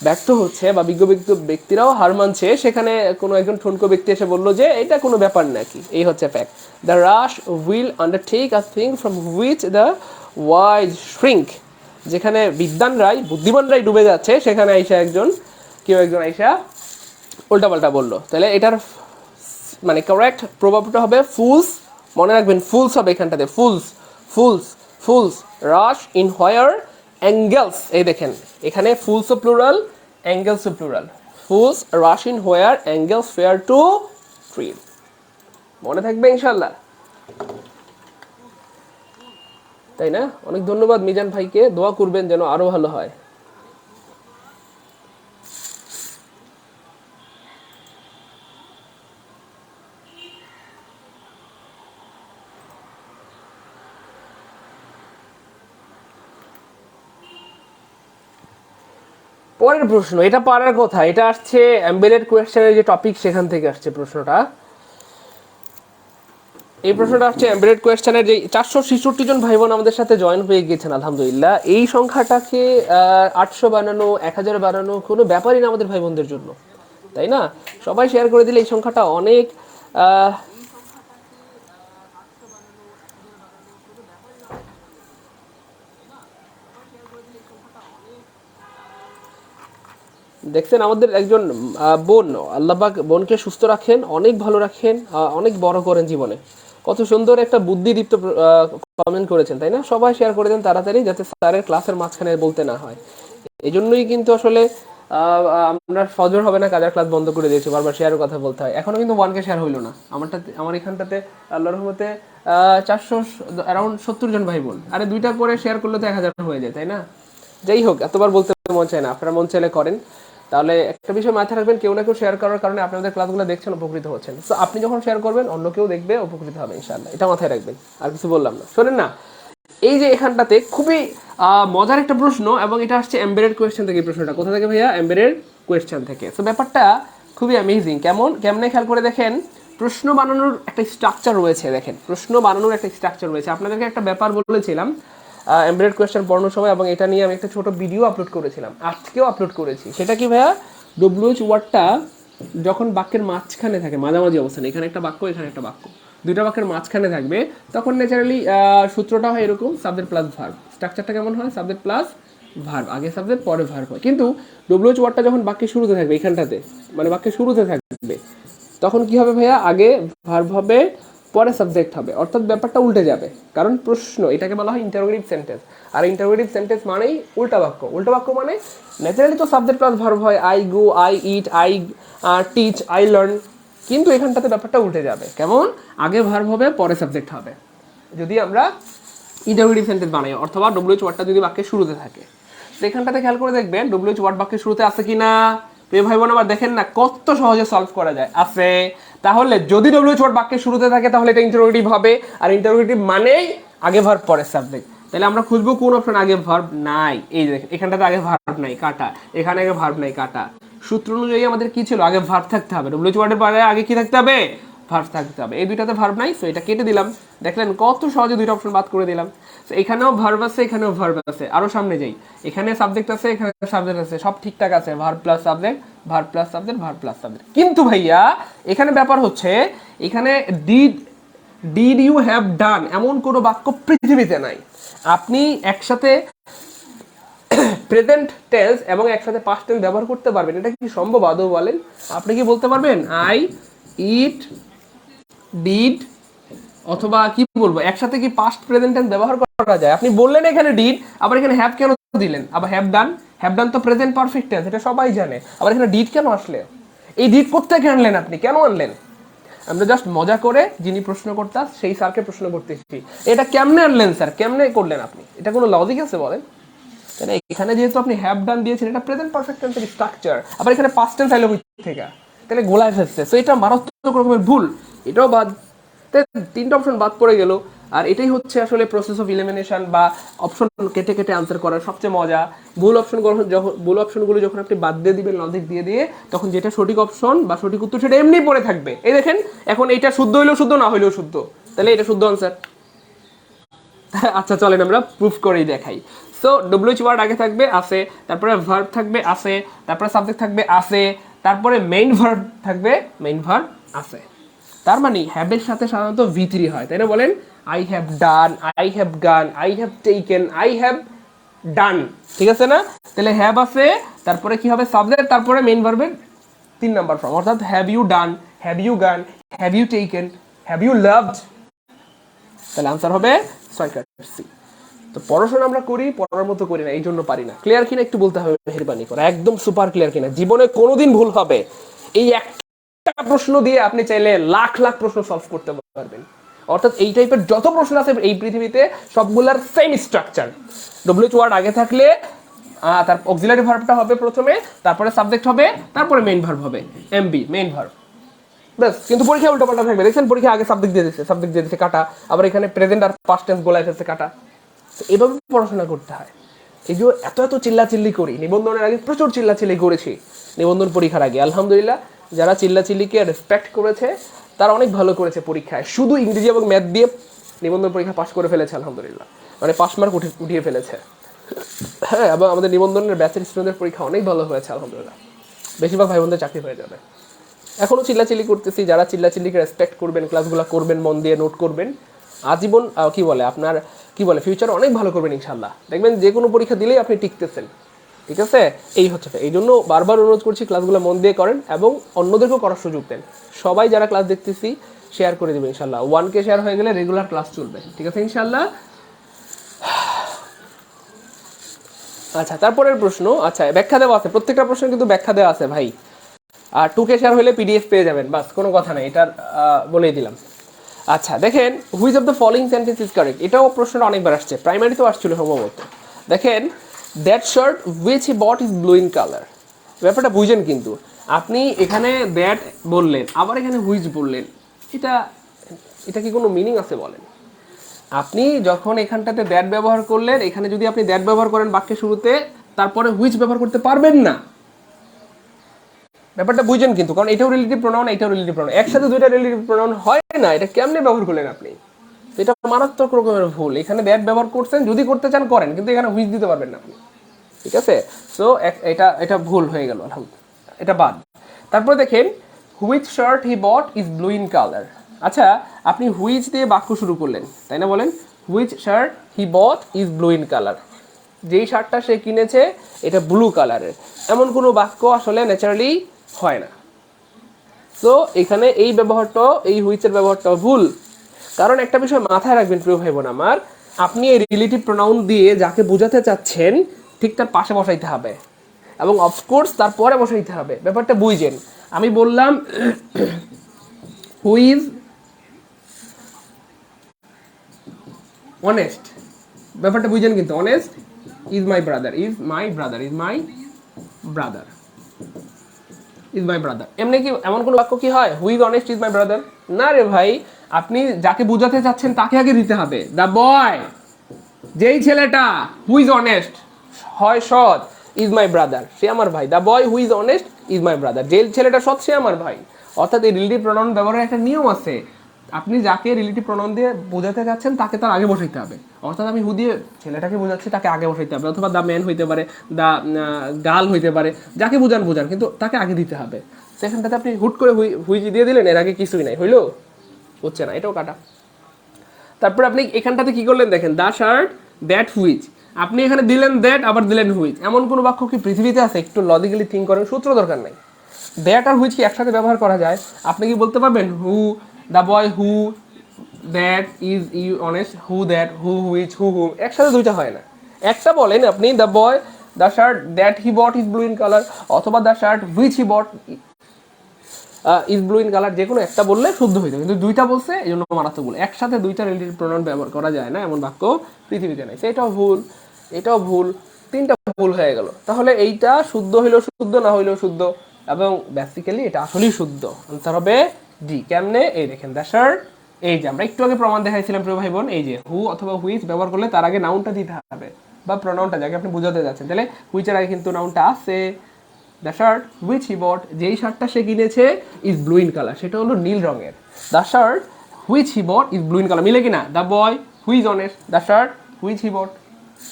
ব্যর্থ হচ্ছে বা বিজ্ঞ বিজ্ঞ ব্যক্তিরাও হার মানছে, সেখানে কোনো একজন ঠুনকো ব্যক্তি এসে বললো যে এটা কোনো ব্যাপার নাকি, এই হচ্ছে fact. The rush will undertake a thing from which the wise shrink, যেখানে বিদ্বানরাই বুদ্ধিমানরাই ডুবে যাচ্ছে, সেখানে আইসা কেউ একজন আইসা উল্টাপাল্টা বললো। তাহলে এটার মানে কারেক্ট প্রভাবটা হবে ফুলস, মনে রাখবেন ফুলস হবে এখানটাতে, fools, fools, fools rush in where angels, এই দেখেন এখানে ফুলস ও প্লুরাল, অ্যাঙ্গেলস ও plural, fools rush in where angels fear to tread, মনে থাকবে ইনশাল্লাহ, তাই না? অনেক ধন্যবাদ মিজান ভাইকে, দোয়া করবেন যেন আরো ভালো হয়। পরের প্রশ্ন, এটা পারার কথা, এটা আসছে এমবেডেড কোয়েশ্চেনের যে টপিক সেখান থেকে আসছে প্রশ্নটা। এই প্রশ্নটা আসছে এমবেডেড কোয়েশ্চেনের যে 466 জন ভাই বোন আমাদের সাথে জয়েন হয়ে গিয়েছেন আলহামদুলিল্লাহ। এই সংখ্যাটাকে 800 বানানো, 1000 বানানো কোনো ব্যাপারই না আমাদের ভাই বোনদের জন্য, তাই না? সবাই শেয়ার করে দিলে এই সংখ্যাটা অনেক দেখছেন আমাদের একজন বোন, আল্লাহ পাক বোনকে সুস্থ রাখেন, অনেক ভালো রাখেন, অনেক বড় করেন জীবনে। কত সুন্দর একটা বুদ্ধিদীপ্ত কমেন্ট করেছেন, তাই না? সবাই শেয়ার করে দেন তাড়াতাড়ি, যাতে স্যারের ক্লাসের মাঝখানে বলতে না হয়। এই জন্যই কিন্তু আসলে আমরা ফজর হবে না কাজার ক্লাস বন্ধ করে দিয়েছি, বারবার শেয়ারের কথা বলতে হয়। এখনো কিন্তু 1K শেয়ার হইলো না আমার এখানটাতে আল্লাহর রহমতে 400 অ্যারাউন্ড 70 জন ভাই বোন। আরে 2টা করে শেয়ার করলে তো 1000 হয়ে যায়, তাই না? যাই হোক, এতবার বলতে মন চায় না, আপনারা মন চাইলে করেন। তাহলে একটা বিষয় মাথায় রাখবেন, কেউ না কেউ শেয়ার করার কারণে আপনাদের ক্লাসগুলো দেখছেন, উপকৃত হচ্ছেন। তো আপনি যখন শেয়ার করবেন অন্য কেউ দেখবে, উপকৃত হবে ইনশাআল্লাহ, এটা মাথায় রাখবেন। আর কিছু বললাম না, শোনেন না, এই যে এখানটাতে খুবই মজার একটা প্রশ্ন, এবং এটা আসছে এমবেডেড কোয়েশ্চেন থেকে। এই প্রশ্নটা কোথা থেকে ভাইয়া? এমবেডেড কোয়েশ্চেন থেকে। তো ব্যাপারটা খুবই অ্যামেজিং। কেমনে খেয়াল করে দেখেন, প্রশ্ন বানানোর একটা স্ট্রাকচার রয়েছে। দেখেন, প্রশ্ন বানানোর একটা স্ট্রাকচার রয়েছে। আপনাদেরকে একটা ব্যাপার বলেছিলাম এমবেডেড কোয়েশ্চেন পড়ানোর সময়, এবং এটা নিয়ে আমি একটা ছোট ভিডিও আপলোড করেছিলাম, আজকেও আপলোড করেছি। সেটা কি ভাইয়া? ডব্লিউএইচ ওয়ার্ডটা যখন বাক্যের মাঝখানে থাকে, মাঝামাঝি অবস্থানে, এখানে একটা বাক্য, এখানে একটা বাক্য, দুইটা বাক্যের মাঝখানে থাকবে, তখন ন্যাচারালি সূত্রটা হয় এরকম, সাবজেক্ট প্লাস ভার্ব। স্ট্রাকচারটা কেমন হয়? সাবজেক্ট প্লাস ভার্ব, আগে সাবজেক্ট পরে ভার্ব হয়। কিন্তু ডব্লিউএইচ ওয়ার্ডটা যখন বাক্যের শুরুতে থাকবে, এখানটাতে মানে বাক্যের শুরুতে থাকবে, তখন কি হবে ভাইয়া? আগে ভার্ব হবে, পরে সাবজেক্ট হবে, অর্থাৎ ব্যাপারটা উল্টে যাবে। কারণ প্রশ্ন, এটাকে বলা হয় ইন্টারোগেটিভ সেন্টেন্স। আর ইন্টারোগেটিভ সেন্টেন্স মানেই উল্টা বাক্য। উল্টা বাক্য মানে ন্যাচারালি তো সাবজেক্ট প্লাস ভার্ব হয়, I go, I eat, I teach, I learn. কিন্তু এখানটাতে ব্যাপারটা উল্টে যাবে। কেমন? আগে ভার্ব হবে, পরে সাবজেক্ট হবে, যদি আমরা ইন্টারোগেটিভ সেন্টেন্স বানাই, অথবা ডব্লিউএইচ ওয়ার্ডটা যদি বাক্যের শুরুতে থাকে। তো এখানটাতে খেয়াল করে দেখবেন ডব্লিউএইচ ওয়ার্ড বাক্যের শুরুতে আছে কিনা। প্রিয় ভাই বোন, আবার দেখেন না কত সহজে সলভ করা যায়। আছে। তাহলে যদি ডব্লিউএইচ ওয়ার্ড বাক্যের শুরুতে থাকে, তাহলে এটা ইন্টারোগেটিভ হবে। আর ইন্টারোগেটিভ মানেই আগে ভার্ব পরে সাবজেক্ট। তাহলে আমরা খুঁজবো কোন অপশন আগে ভার্ব নাই। এই দেখেন, এখানটাতে আগে ভার্ব নাই, কাটা। এখানে আগে ভার্ব নাই, কাটা। সূত্র অনুযায়ী আমাদের কি ছিল? আগে ভার্ব থাকতে হবে। ডব্লিউএইচ ওয়ার্ডের পরে আগে কি থাকতে হবে? ভার্ব থাকতে হবে। এই দুইটাতে ভার্ব নাই, সো এটা কেটে দিলাম। দেখলেন কত সহজে দুইটা অপশন বাদ করে দিলাম। এখানেও ভার্ব আছে, এখানেও ভার্ব আছে। আরো সামনে যাই, এখানে সাবজেক্ট আছে, এখানে সাবজেক্ট আছে, সব ঠিকঠাক আছে। Verb plus subject, verb plus subject, verb plus subject. কিন্তু ভাইয়া এখানে ব্যাপার হচ্ছে, এখানে ডিড ইউ হ্যাভ ডান এমন কোনো বাক্য পৃথিবীতে নাই। আপনি একসাথে প্রেজেন্ট টেন্স এবং একসাথে পাস্ট টেন্স ব্যবহার করতে পারবেন? এটা কি সম্ভব আদৌ বলেন? আপনি কি বলতে পারবেন আই ইট, ডিড, অথবা কি বলবো, একসাথে কি পাস্ট প্রেজেন্ট টেন্স ব্যবহার করা যায়? আপনি বললেন এখানে ডিড, আবার এখানে হ্যাভ কেন দিলেন? আবার হ্যাভ ডান, হ্যাভ ডান তো প্রেজেন্ট পারফেক্ট টেন্স, এটা সবাই জানে। আবার এখানে ডিড কেন আসলে? এই ডিড কোত্থেকে আনলেন আপনি? কেন আনলেন? আমরা জাস্ট মজা করে যিনি প্রশ্ন করতাম সেই স্যারকে প্রশ্ন করতেছি, এটা কেমনে আনলেন স্যার, কেমনে করলেন আপনি? এটা কোনো লজিক আছে বলেন? তাহলে এখানে যেহেতু আপনি হ্যাভ ডান দিয়েছেন, এটা প্রেজেন্ট পারফেক্ট টেন্সের স্ট্রাকচার, আবার এখানে পাস্ট টেন্স আইলো থেকে, তাহলে গোলায় ফেলছে। সো এটা মারাত্মক রকমের ভুল, এটাও বাদ। তিনটা অপশন বাদ পড়ে গেল। আর এটাই হচ্ছে আসলে প্রসেস অফ ইলিমিনেশন, বা অপশন কেটে কেটে আনসার করার সবচেয়ে মজা। ভুল অপশনগুলো যখন আপনি বাদ দিয়ে দিবেন, লজিক দিয়ে দিয়ে, তখন যেটা সঠিক অপশন বা সঠিক উত্তর সেটা এমনি পড়ে থাকবে। এই দেখেন, এখন এটা শুদ্ধ হইলেও শুদ্ধ, না হইলেও শুদ্ধ, তাহলে এটা শুদ্ধ আনসার। আচ্ছা চলেন আমরা প্রুফ করেই দেখাই। সো ডব্লিউএইচ ওয়ার্ড আগে থাকবে, আছে, তারপরে ভার্ব থাকবে, আছে, তারপরে সাবজেক্ট থাকবে, আছে, তারপরে মেইন ভার্ব থাকবে, মেইন ভার্ব, আছে। তার মানে হ্যাভের সাথে সাধারণত V3 হয়, তাই না? বলেন, I have done, I have গান, I have taken, I have done, ঠিক আছে না? তাহলে হ্যাভ আছে, তারপরে কি হবে? সাবজেক্ট, তারপরে মেইন ভার্বের 3 নাম্বার ফর্ম, অর্থাৎ have you done, have you gone, have you taken, have you loved. তাহলে আনসার হবে 6 সি। তো পড়াশোনা আমরা করি, পড়ার মতো করি না, এই জন্য পারি না। ক্লিয়ার কিনা একটু বলতে হবে মেহেরবানি করে, একদম সুপার ক্লিয়ার কিনা? জীবনে কোনোদিন ভুল হবে? এই একটা প্রশ্ন দিয়ে আপনি চাইলে লাখ লাখ প্রশ্ন সলভ করতে পারবেন। অর্থাৎ এই টাইপের যত প্রশ্ন আছে এই পৃথিবীতে, সবগুলার সেম স্ট্রাকচার। ডব্লিউএইচ ওয়ার্ড আগে থাকলে তার অক্সিলারি ভার্বটা হবে প্রথমে, তারপরে সাবজেক্ট হবে, তারপরে মেইন ভার্ব হবে, এমবি, মেইন ভার্ব, ব্যাস। কিন্তু পরীক্ষা উল্টোপাল্টা থাকবে, দেখছেন? পরীক্ষা আগে সাবজেক্ট দিয়ে দিচ্ছে, কাটা। আবার এখানে প্রেজেন্ট আর পাস্ট টেন্স গোলায় ফেলছে, কাটা। এভাবে পড়াশোনা করতে হয়। এই যে এত এত চিল্লাচিল্লি করি, নিবন্ধনের আগে প্রচুর চিল্লাচিল্লি করেছি নিবন্ধন পরীক্ষার আগে, আলহামদুলিল্লাহ যারা চিল্লাচিল্লিকে রেসপেক্ট করেছে তারা অনেক ভালো করেছে পরীক্ষায়, শুধু ইংরেজি এবং ম্যাথ দিয়ে নিবন্ধন পরীক্ষা পাশ করে ফেলেছে আলহামদুলিল্লাহ, মানে পাস মার্ক উঠিয়ে ফেলেছে। হ্যাঁ, এবং আমাদের নিবন্ধনের ব্যাচের স্টুডেন্টদের পরীক্ষা অনেক ভালো হয়েছে আলহামদুলিল্লাহ, বেশিরভাগ ভাই বোনদের চাকরি হয়ে যাবে। এখনও চিল্লাচিল্লি করতেছি, যারা চিল্লাচিল্লিকে রেসপেক্ট করবেন, ক্লাসগুলো করবেন, মন দিয়ে নোট করবেন, আজীবন কি বলে আপনার কি বলে ফিউচারে অনেক ভালো করবেন ইনশাল্লাহ, দেখবেন যে কোনো পরীক্ষা দিলেই আপনি টিকতেছেন। ঠিক আছে, এই হচ্ছে, এই জন্য বারবার অনুরোধ করছি ক্লাসগুলো মন দিয়ে করেন এবং অন্যদেরকেও করার সুযোগ দেন। সবাই যারা ক্লাস দেখতেছি শেয়ার করে দেবেন ইনশাল্লাহ, 1K শেয়ার হয়ে গেলে রেগুলার ক্লাস চলবে। ঠিক আছে ইনশাল্লাহ। আচ্ছা, তারপরের প্রশ্ন, আচ্ছা ব্যাখ্যা দেওয়া আছে, প্রত্যেকটা প্রশ্ন কিন্তু ব্যাখ্যা দেওয়া আছে ভাই। আর 2K শেয়ার হলে PDF পেয়ে যাবেন, বাস কোনো কথা নেই, এটার বলেই দিলাম। আচ্ছা দেখেন, which of the following sentence is correct, এটাও প্রশ্নটা অনেকবার আসছে, প্রাইমারিতেও আসছিল সম্ভবত। দেখেন, that shirt which he bought is blue in colour, ব্যাপারটা বুঝেন কিন্তু, আপনি এখানে দ্যাট বললেন আবার এখানে হুইচ বললেন, এটা এটা কি কোনো মিনিং আছে বলেন? আপনি যখন এখানটাতে দ্যাট ব্যবহার করলেন, এখানে যদি আপনি দ্যাট ব্যবহার করেন বাক্যের শুরুতে, তারপরে হুইচ ব্যবহার করতে পারবেন না, ব্যাপারটা বুঝেন কিন্তু, কারণ এটাও রিলেটিভ প্রোনাউন এটাও রিলেটিভ প্রোনাউন, একসাথে দুইটা রিলেটিভ প্রোনাউন হয় না, এটা কেমনে ব্যবহার করলেন আপনি? এটা মারাত্মক রকমের ভুল, এখানে দ্যাট ব্যবহার করছেন, যদি করতে চান করেন, কিন্তু এখানে হুইচ দিতে পারবেন না আপনি। ঠিক আছে, সো এটা এটা ভুল হয়ে গেল, এটা বাদ। তারপরে দেখেন, which shirt he bought is blue in colour. আচ্ছা, আপনি হুইচ দিয়ে বাক্য শুরু করলেন, তাই না? বলেন which shirt he bought is blue in colour, যেই শার্টটা সে কিনেছে এটা ব্লু কালারের, এমন কোনো বাক্য আসলে ন্যাচারালি হয় না। সো এখানে এই ব্যবহারটা, এই হুইচের ব্যবহারটা ভুল। কারণ একটা বিষয় মাথায় রাখবেন প্রিয় ভাই বোন আমার, আপনি এই রিলেটিভ প্রোনাউন দিয়ে যাকে বোঝাতে চাচ্ছেন ঠিক তার পাশে বসাইতে হবে, এবং অফকোর্স তারপরে বসাইতে হবে, ব্যাপারটা বুঝেন। আমি বললাম হু ইজ অনেস্ট, ব্যাপারটা বুঝেন কিন্তু, honest is my brother, is my brother, is my brother, is my brother. এমনি কি এমন কোনো বাক্য কি হয় হু is honest is my brother? না রে ভাই, আপনি যাকে বোঝাতে চাচ্ছেন তাকে আগে দিতে হবে। দ্য বয়, যেই ছেলেটা হু ইজ অনেস্ট, হয় সৎ, ইজ মাই ব্রাদার, সে আমার ভাই। The boy who is honest is my brother, যে ছেলেটা সৎ সে আমার ভাই। অর্থাৎ এই রিলেটিভ প্রোনাউন ব্যবহারের একটা নিয়ম আছে, আপনি যাকে রিলেটিভ প্রোনাউন দিয়ে বোঝাতে চাচ্ছেন তাকে তার আগে বসাইতে হবে। অর্থাৎ আমি হু দিয়ে ছেলেটাকে বোঝাচ্ছি, তাকে আগে বসাইতে হবে, অথবা দ্য ম্যান হইতে পারে, দ্য গার্ল হইতে পারে, যাকে বোঝান বোঝান, কিন্তু তাকে আগে দিতে হবে। সেখানটাতে আপনি হুট করে হুইজ দিয়ে দিলেন, এর আগে কিছুই নাই, হইলো? হচ্ছে না, এটাও কাটা। তারপরে আপনি এখানটাতে কি করলেন দেখেন, দ্য শার্ট দ্যাট হুইচ, আপনি এখানে দিলেন দ্যাট আবার দিলেন হুইচ, এমন কোনো বাক্য কি পৃথিবীতে আছে? একটু লজিক্যালি থিঙ্ক করেন, সূত্র দরকার নাই। দ্যাট আর হুইচ কি একসাথে ব্যবহার করা যায়? আপনি কি বলতে পারবেন who, the boy who that is you honest, who that, who which, who whom, একসাথে দুইটা হয় না। একটা বলেন আপনি the boy the shirt that he bought is blue in colour, অথবা the shirt which he bought is blue in colour, যে কোনো একটা বললে শুদ্ধ হইতো, কিন্তু দুইটা বলছে এই জন্য মারাত্মক ভুল। একসাথে দুইটা রিলেটিভ প্রোনাউন ব্যবহার করা যায় না, এমন বাক্য পৃথিবীতে নাই। এটাও ভুল, এটাও ভুল, তিনটা ভুল হয়ে গেল। তাহলে এইটা শুদ্ধ হইলেও শুদ্ধ, না হইলেও শুদ্ধ, এবং বেসিক্যালি এটা আসলেই শুদ্ধ। আনসার হবে ডি। কেমনে? এই দেখেন, দ্য শার্ট, এই যে আমরা একটু আগে প্রমাণ দেখাইছিলাম প্রিয় ভাই বোন, এই যে হু অথবা হুইচ ব্যবহার করলে তার আগে নাউনটা দিতে হবে, বা প্রোনাউনটা যাকে আপনি বোঝাতে যাচ্ছেন। তাহলে হুইচের আগে কিন্তু নাউনটা আছে। দ্য শার্ট হুইচ হি বট, যেই শার্টটা সে কিনেছে, ইজ ব্লু ইন কালার, সেটা হলো নীল রঙের। The shirt which he bought is blue in colour, মিলে কিনা? The boy who is honest, the shirt which he bought,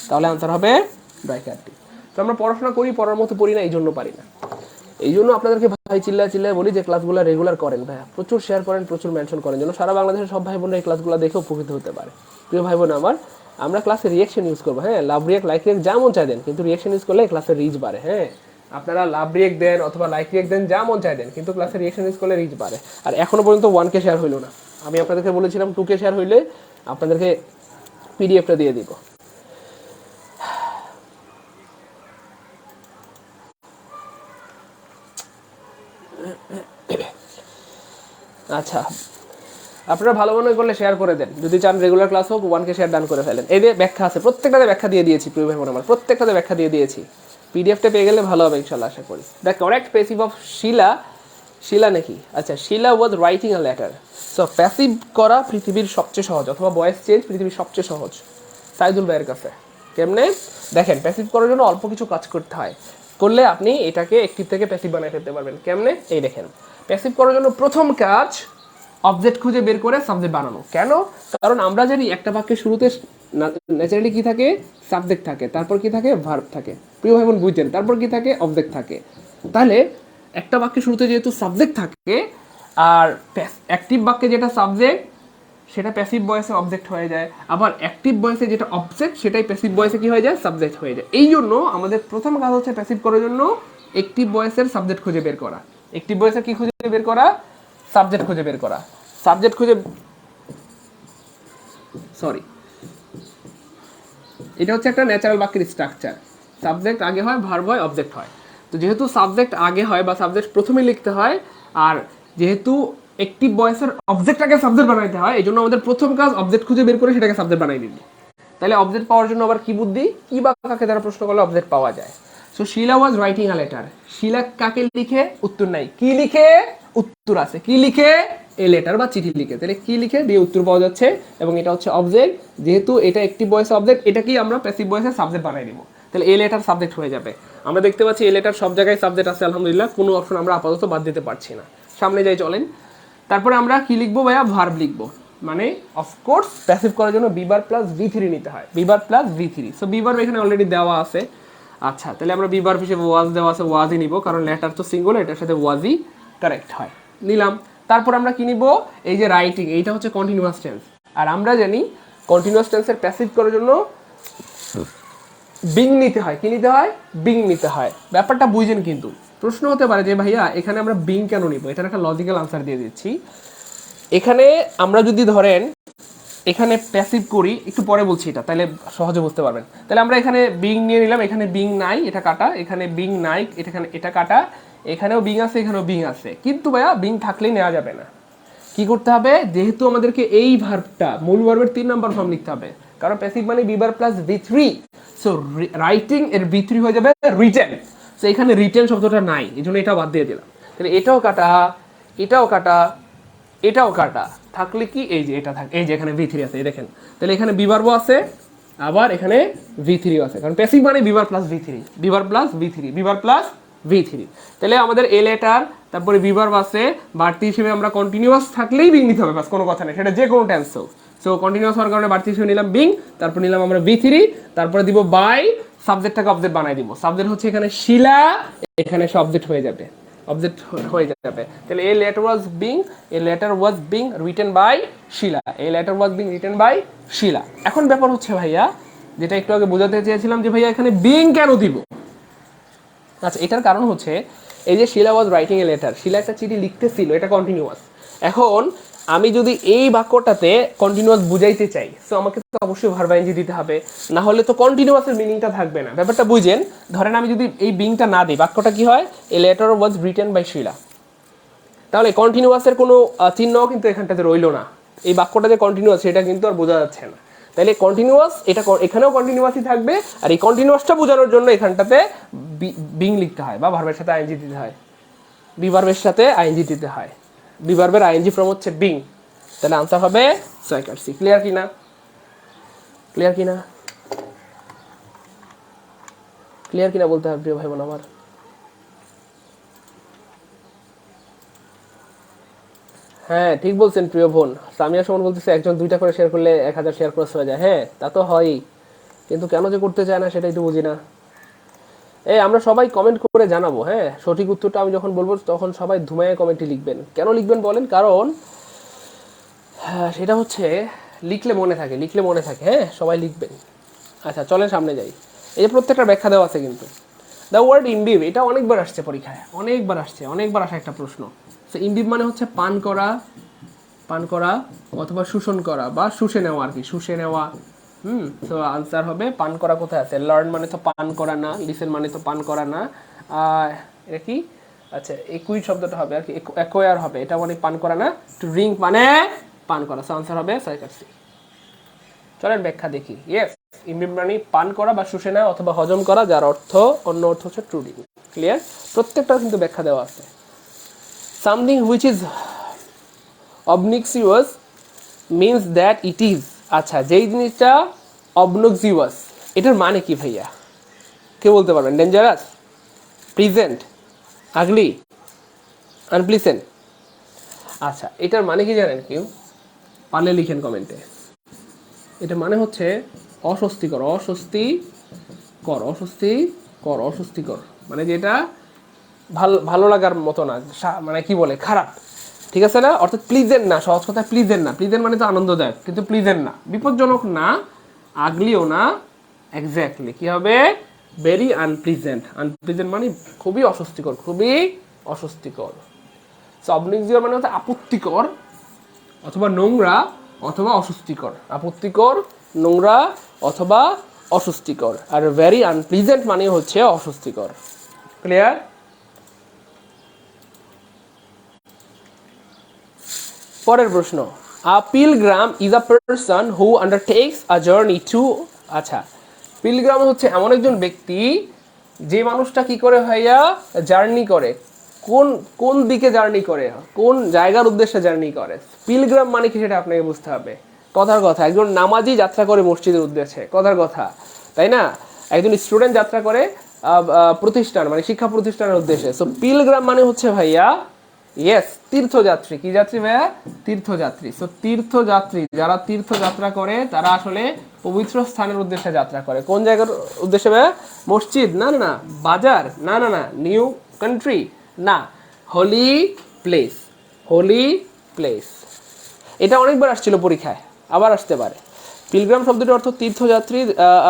তাহলে আনসার হবে ব্র্যাকেটটি। তো আমরা পড়াশোনা করি, পড়ার মতো পড়ি না, এই জন্য পারি না। এই জন্য আপনাদেরকে ভাই চিল্লায় বলি যে ক্লাসগুলো রেগুলার করেন ভাইয়া, প্রচুর শেয়ার করেন, প্রচুর মেনশন করেন, যেন সারা বাংলাদেশের সব ভাই বোনরা এই ক্লাসগুলো দেখে উপকৃত হতে পারে। প্রিয় ভাই বোন আমার, আমরা ক্লাসে রিয়েকশন ইউজ করবো, হ্যাঁ, লাভ রিয়েক্ট, লাইক রিয়েক্ট যা মন চাই দেন, কিন্তু রিয়েকশন ইউজ করলে ক্লাসের রিচ বাড়ে। হ্যাঁ, আপনারা লাভ রিয়েক্ট দেন অথবা লাইক রিয়েক্ট দেন, যা মন চাই দেন, কিন্তু ক্লাসে রিয়েকশন ইউজ করলে রিচ বাড়ে। আর এখনো পর্যন্ত 1K শেয়ার হইলো না, আমি আপনাদেরকে বলেছিলাম 2K শেয়ার হইলে আপনাদেরকে পিডিএফটা দিয়ে দিব। আচ্ছা, আপনারা ভালো মনে করলে শেয়ার করে দেন, যদি চান রেগুলার ক্লাস হোক 1K শেয়ার ডান করে ফেলেন। এই যে ব্যাখ্যা আছে, প্রত্যেকটাতে ব্যাখ্যা দিয়ে দিয়েছি প্রিয় ভাই বোন আমার, প্রত্যেকটাতে ব্যাখ্যা দিয়ে দিয়েছি। পিডিএফটা পেয়ে গেলে ভালো হবে ইনশাল্লাহ, আশা করি। The correct passive of Shila, Shila নাকি, আচ্ছা, Shila was writing a letter. So passive করা পৃথিবীর সবচেয়ে সহজ, অথবা ভয়েস চেঞ্জ পৃথিবীর সবচেয়ে সহজ, সাইদুল ভাইয়ের কাছে। কেমনে দেখেন, প্যাসিভ করার জন্য অল্প কিছু কাজ করতে হয়, করলে আপনি এটাকে অ্যাক্টিভ থেকে প্যাসিভ বানায় ফেলতে পারবেন। কেমনে, এই দেখেন, প্যাসিভ করার জন্য প্রথম কাজ অবজেক্ট খুঁজে বের করে সাবজেক্ট বানানো। কেন? কারণ আমরা জানি একটা বাক্যের শুরুতে ন্যাচারালি কি থাকে, সাবজেক্ট থাকে, তারপর কি থাকে, ভার্ব থাকে। প্রিয় ভাই বোন বুঝছেন, তারপর কি থাকে, অবজেক্ট থাকে। তাহলে একটা বাক্যের শুরুতে যেহেতু সাবজেক্ট থাকে, আর অ্যাক্টিভ বাক্যে যেটা সাবজেক্ট সেটা প্যাসিভ ভয়েসে অবজেক্ট হয়ে যায়, আবার অ্যাক্টিভ ভয়েসে যেটা অবজেক্ট সেটাই প্যাসিভ ভয়েসে কি হয়ে যায়, সাবজেক্ট হয়ে যায়। এই জন্য আমাদের প্রথম কাজ হচ্ছে প্যাসিভ করার জন্য অ্যাক্টিভ ভয়েসের সাবজেক্ট খুঁজে বের করা। অ্যাক্টিভ ভয়েসের কি খুঁজে বের করা, সাবজেক্ট খুঁজে বের করা। সাবজেক্ট খুঁজে, সরি, এটা হচ্ছে একটা ন্যাচারাল বাক্যের স্ট্রাকচার। সাবজেক্ট আগে হয়, ভার্ব হয়, অবজেক্ট হয়। তো যেহেতু সাবজেক্ট আগে হয় বা সাবজেক্ট প্রথমে লিখতে হয়, আর যেহেতু অ্যাক্টিভ ভয়েসের অবজেক্টটাকে সাবজেক্ট বানাইতে হয়, এই জন্য আমাদের প্রথম কাজ অবজেক্ট খুঁজে বের করে সেটাকে সাবজেক্ট বানাই দিবি। তাহলে অবজেক্ট পাওয়ার জন্য আবার কি বুদ্ধি, কি বা কাকে দ্বারা প্রশ্ন করলে অবজেক্ট পাওয়া যায়। So Shila was writing a letter. Shila কাকে লিখে, উত্তর নাই, কি লিখে, উত্তর আছে, কি লিখে, এ লেটার বা চিঠি লিখে। তাহলে কি লিখে দিয়ে উত্তর পাওয়া যাচ্ছে, এবং এটা হচ্ছে অবজেক্ট। যেহেতু এটা অ্যাক্টিভ ভয়েসের অবজেক্ট, এটাকেই আমরা প্যাসিভ ভয়েসের সাবজেক্ট বানাই দিব। তাহলে এ লেটার সাবজেক্ট হয়ে যাবে। আমরা দেখতে পাচ্ছি এ লেটার সব জায়গায় সাবজেক্ট আছে, আলহামদুলিল্লাহ, কোনো অপশন আমরা আপাতত বাদ দিতে পারছি না। সামনে যাই চলেন। তারপরে আমরা কি লিখবো ভাইয়া, ভার্ব লিখবো। মানে অফকোর্স প্যাসিভ করার জন্য বিবার প্লাস V3 নিতে হয়, Bieber plus V3। So Bieber এখানে অলরেডি দেওয়া আছে। আচ্ছা, তাহলে আমরা বিবার হিসেবে ওয়াজ দেওয়া আছে, ওয়াজই নিব, কারণ লেটার তো সিঙ্গুলার, এটার সাথে ওয়াজই কারেক্ট হয়, নিলাম। তারপর আমরা কি নিব, এই যে রাইটিং, এইটা হচ্ছে কন্টিনিউয়াস টেন্স। আর আমরা জানি কন্টিনিউয়াস টেন্সের প্যাসিভ করার জন্য বিং নিতে হয়। কি নিতে হয়, বিং নিতে হয়। ব্যাপারটা বুঝেন, কিন্তু প্রশ্ন হতে পারে যে ভাইয়া এখানে আমরা বিং কেন নিব, এটার একটা লজিক্যাল আনসার দিয়ে দিচ্ছি। এখানে আমরা যদি ধরেন এখানে প্যাসিভ করি, একটু পরে বলছি এটা, তাহলে সহজে বুঝতে পারবেন। তাহলে আমরা এখানে বিং নিয়ে নিলাম, এখানে বিং নাই, এটা কাটা, এখানে বিং নাই, এখানে এটা কাটা, এখানেও বিং আছে, এখানেও বিং আছে, কিন্তু ভাইয়া বিং থাকলেই নেওয়া যাবে না। কি করতে হবে, যেহেতু আমাদেরকে এই ভার্বটা মূল ভার্বের 3 নম্বর ফর্ম লিখতে হবে, কারণ প্যাসিভ মানে Bieber plus V3। So writing এর V3 হয়ে যাবে রিটেন। সো এখানে রিটেন শব্দটা নাই, এই জন্য এটা বাদ দিয়ে দিলাম। তাহলে এটাও কাটা, এটাও কাটা, এটাও কাটা, থাকলে কি, এই যে এটা থাকে, এই যে এখানে V3 আছে, এই দেখেন। তাহলে এখানে বিভার্ব আছে, আবার এখানে V3 আছে, কারণ প্যাসিভ মানে বিভার প্লাস V3, বিভার প্লাস V3, বিভার প্লাস V3। তাহলে আমাদের এ লেটার, তারপরে বিভার্ব আছে, বাড়তি হিসেবে আমরা কন্টিনিউয়াস থাকলেই বিং নিতে হবে, বাস, কোনো কথা নেই, সেটা যে কোনো টেন্স হোক। সো কন্টিনিউয়াস হওয়ার কারণে বাড়তি হিসেবে নিলাম বিং, তারপর নিলাম আমরা V3, তারপরে দিব বাই, সাবজেক্টটাকে অবজেক্ট বানাই দিব। সাবজেক্ট হচ্ছে এখানে শিলা, এখানে সাবজেক্ট হয়ে যাবে, অবজেক্ট হয়ে যাবে। তাহলে a letter was being, a letter was being written by Shila, a letter was being written by Shila. এখন ব্যাপার হচ্ছে ভাইয়া, যেটা একটু আগে বোঝাতে চেয়েছিলাম, যে ভাইয়া এখানে বিং কেন দিব। আচ্ছা, এটার কারণ হচ্ছে এই যে শিলা ওয়াজ রাইটিং এ লেটার, শিলা একটা চিঠি লিখতেছিল, এটা কন্টিনিউয়াস। এখন আমি যদি এই বাক্যটাতে কন্টিনিউয়াস বুঝাইতে চাই, সো আমাকে তো অবশ্যই ভার্ব আইএনজি দিতে হবে, না হলে তো কন্টিনিউয়াসের মিনিংটা থাকবে না। ব্যাপারটা বুঝেন, ধরেন আমি যদি এই বিংটা না দিই, বাক্যটা কি হয়, a letter was written by Shila, তাহলে কন্টিনিউয়াসের কোনো চিহ্নও কিন্তু এখানটাতে রইল না। এই বাক্যটা যে কন্টিনিউয়াস সেটা কিন্তু আর বোঝা যাচ্ছে না। তাহলে কন্টিনিউয়াস, এটা এখানেও কন্টিনিউয়াসই থাকবে, আর এই কন্টিনিউয়াসটা বোঝানোর জন্য এখানটাতে বিং লিখতে হয়, বা ভার্বের সাথে আইএনজি দিতে হয়, বিভার্বের সাথে আইএনজি দিতে হয়। বিভার্বের আইএনজি ফর্ম হচ্ছে বিং। তাহলে আনসার হবে সি। ক্লিয়ার কিনা, ক্লিয়ার কিনা, ক্লিয়ার কিনা বলতে হবে প্রিয় ভাই বোন আমার। হ্যাঁ, ঠিক বলছেন প্রিয় বোন। সামিয়া সুমন বলতেছে একজন 2টা করে শেয়ার করলে 1000 শেয়ার ক্রস হয়ে যায়। হ্যাঁ, তা তো হয়ই, কিন্তু কেন যে করতে চায় না সেটাই তো বুঝি না। আমরা সবাই কমেন্ট করে জানাবো। হ্যাঁ, সঠিক উত্তরটা আমি যখন বলবো তখন সবাই ধুমায় কমেন্টে লিখবেন। কেন লিখবেন বলেন, কারণ সেটা হচ্ছে লিখলে মনে থাকে, লিখলে মনে থাকে। হ্যাঁ, সবাই লিখবেন। আচ্ছা, চলেন সামনে যাই। এই যে প্রত্যেকটা ব্যাখ্যা দেওয়া আছে কিন্তু। দ্য ওয়ার্ড ইমবিব, এটা অনেকবার আসছে পরীক্ষায়, অনেকবার আসছে, অনেকবার আসা একটা প্রশ্ন। সো ইমবিব মানে হচ্ছে পান করা, পান করা অথবা শোষণ করা বা শুষে নেওয়া আর কি, শুষে নেওয়া। তো আনসার হবে পান করা। কোথায় আছে, লার্ন মানে তো পান করা না, লিসেন মানে তো পান করা না, এটা কি, আচ্ছা একুই শব্দটা হবে আর কি, অ্যাকোয়ার হবে, এটা মানে পান করা না। টু ড্রিঙ্ক মানে পান করা। সো আনসার হবে সাইকাসি। চলেন ব্যাখ্যা দেখি। ইয়েস, ইমবিব মানে পান করা বা শুষে নেওয়া অথবা হজম করা, যার অর্থ, অন্য অর্থ হচ্ছে টু ড্রিঙ্ক। ক্লিয়ার, প্রত্যেকটা কিন্তু ব্যাখ্যা দেওয়া আছে। Something which is obnoxious means that it is, আচ্ছা যেই জিনিসটা obnoxious, এটার মানে কি ভাইয়া, কে বলতে পারবেন? ডেঞ্জারাস, প্রিজেন্ট, আগলি, আনপ্লিসেন্ট। আচ্ছা, এটার মানে কি জানেন কেউ? পারলে লিখেন কমেন্টে। এটা মানে হচ্ছে অস্বস্তিকর, অস্বস্তিকর, অস্বস্তিকর, অস্বস্তিকর, মানে যেটা ভালো ভালো লাগার মতো না, মানে কি বলে, খারাপ, ঠিক আছে না? অর্থাৎ প্লিজেন্ট না, সহজ কথা প্লিজেন্ট না। প্লিজেন্ট মানে তো আনন্দদায়ক, কিন্তু প্লিজেন্ট না, বিপজ্জনক না, আগলিও না, এক্স্যাক্টলি কি হবে? Very unpleasant. আনপ্লিজেন্ট মানে খুবই অস্বস্তিকর, খুবই অস্বস্তিকর। অবলিজিয়ার মানে হচ্ছে আপত্তিকর অথবা নোংরা অথবা অস্বস্তিকর, আপত্তিকর, নোংরা অথবা অস্বস্তিকর। আর ভেরি আনপ্লিজেন্ট মানে হচ্ছে অস্বস্তিকর। ক্লিয়ার? পরের প্রশ্ন, a pilgrim is a person who undertakes a journey to. আচ্ছা, পিলগ্রাম হচ্ছে এমন একজন ব্যক্তি যে মানুষটা কি করে ভাইয়া? জার্নি করে। কোন কোন দিকে জার্নি করে? কোন জায়গার উদ্দেশ্যে জার্নি করে? পিলগ্রাম মানে কি সেটা আপনাকে বুঝতে হবে। কথার কথা, একজন নামাজি যাত্রা করে মসজিদের উদ্দেশ্যে, কথার কথা, তাই না? একজন স্টুডেন্ট যাত্রা করে প্রতিষ্ঠান মানে শিক্ষা প্রতিষ্ঠানের উদ্দেশ্যে। সো পিলগ্রাম মানে হচ্ছে ভাইয়া, ইয়েস, তীর্থযাত্রী। কি যাত্রী ভাইয়া? তীর্থযাত্রী। সো তীর্থযাত্রী, যারা তীর্থযাত্রা করে তারা আসলে পবিত্র স্থানের উদ্দেশ্যে যাত্রা করে। কোন জায়গার উদ্দেশ্যে ভাইয়া? মসজিদ না, না না, বাজার না, না না, নিউ কান্ট্রি না, হোলি প্লেস, হোলি প্লেস। এটা অনেকবার আসছিল পরীক্ষায়, আবার আসতে পারে। পিলগ্রাম শব্দটির অর্থ তীর্থযাত্রী,